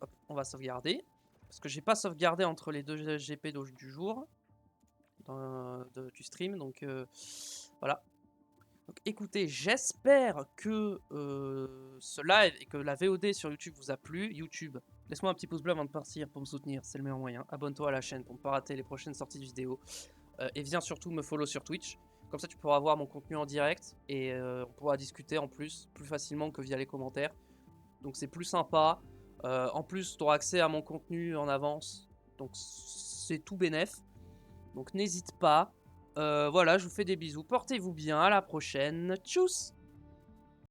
Hop, on va sauvegarder. Parce que j'ai pas sauvegardé entre les deux GP du jour. Du stream, donc voilà. Donc écoutez, j'espère que ce live et que la VOD sur YouTube vous a plu. YouTube, laisse-moi un petit pouce bleu avant de partir pour me soutenir, c'est le meilleur moyen. Abonne-toi à la chaîne pour ne pas rater les prochaines sorties de vidéos. Et viens surtout me follow sur Twitch. Comme ça tu pourras voir mon contenu en direct et on pourra discuter en plus facilement que via les commentaires. Donc c'est plus sympa. En plus tu auras accès à mon contenu en avance. Donc c'est tout bénef. Donc n'hésite pas. Voilà, je vous fais des bisous. Portez-vous bien. À la prochaine. Tchuss!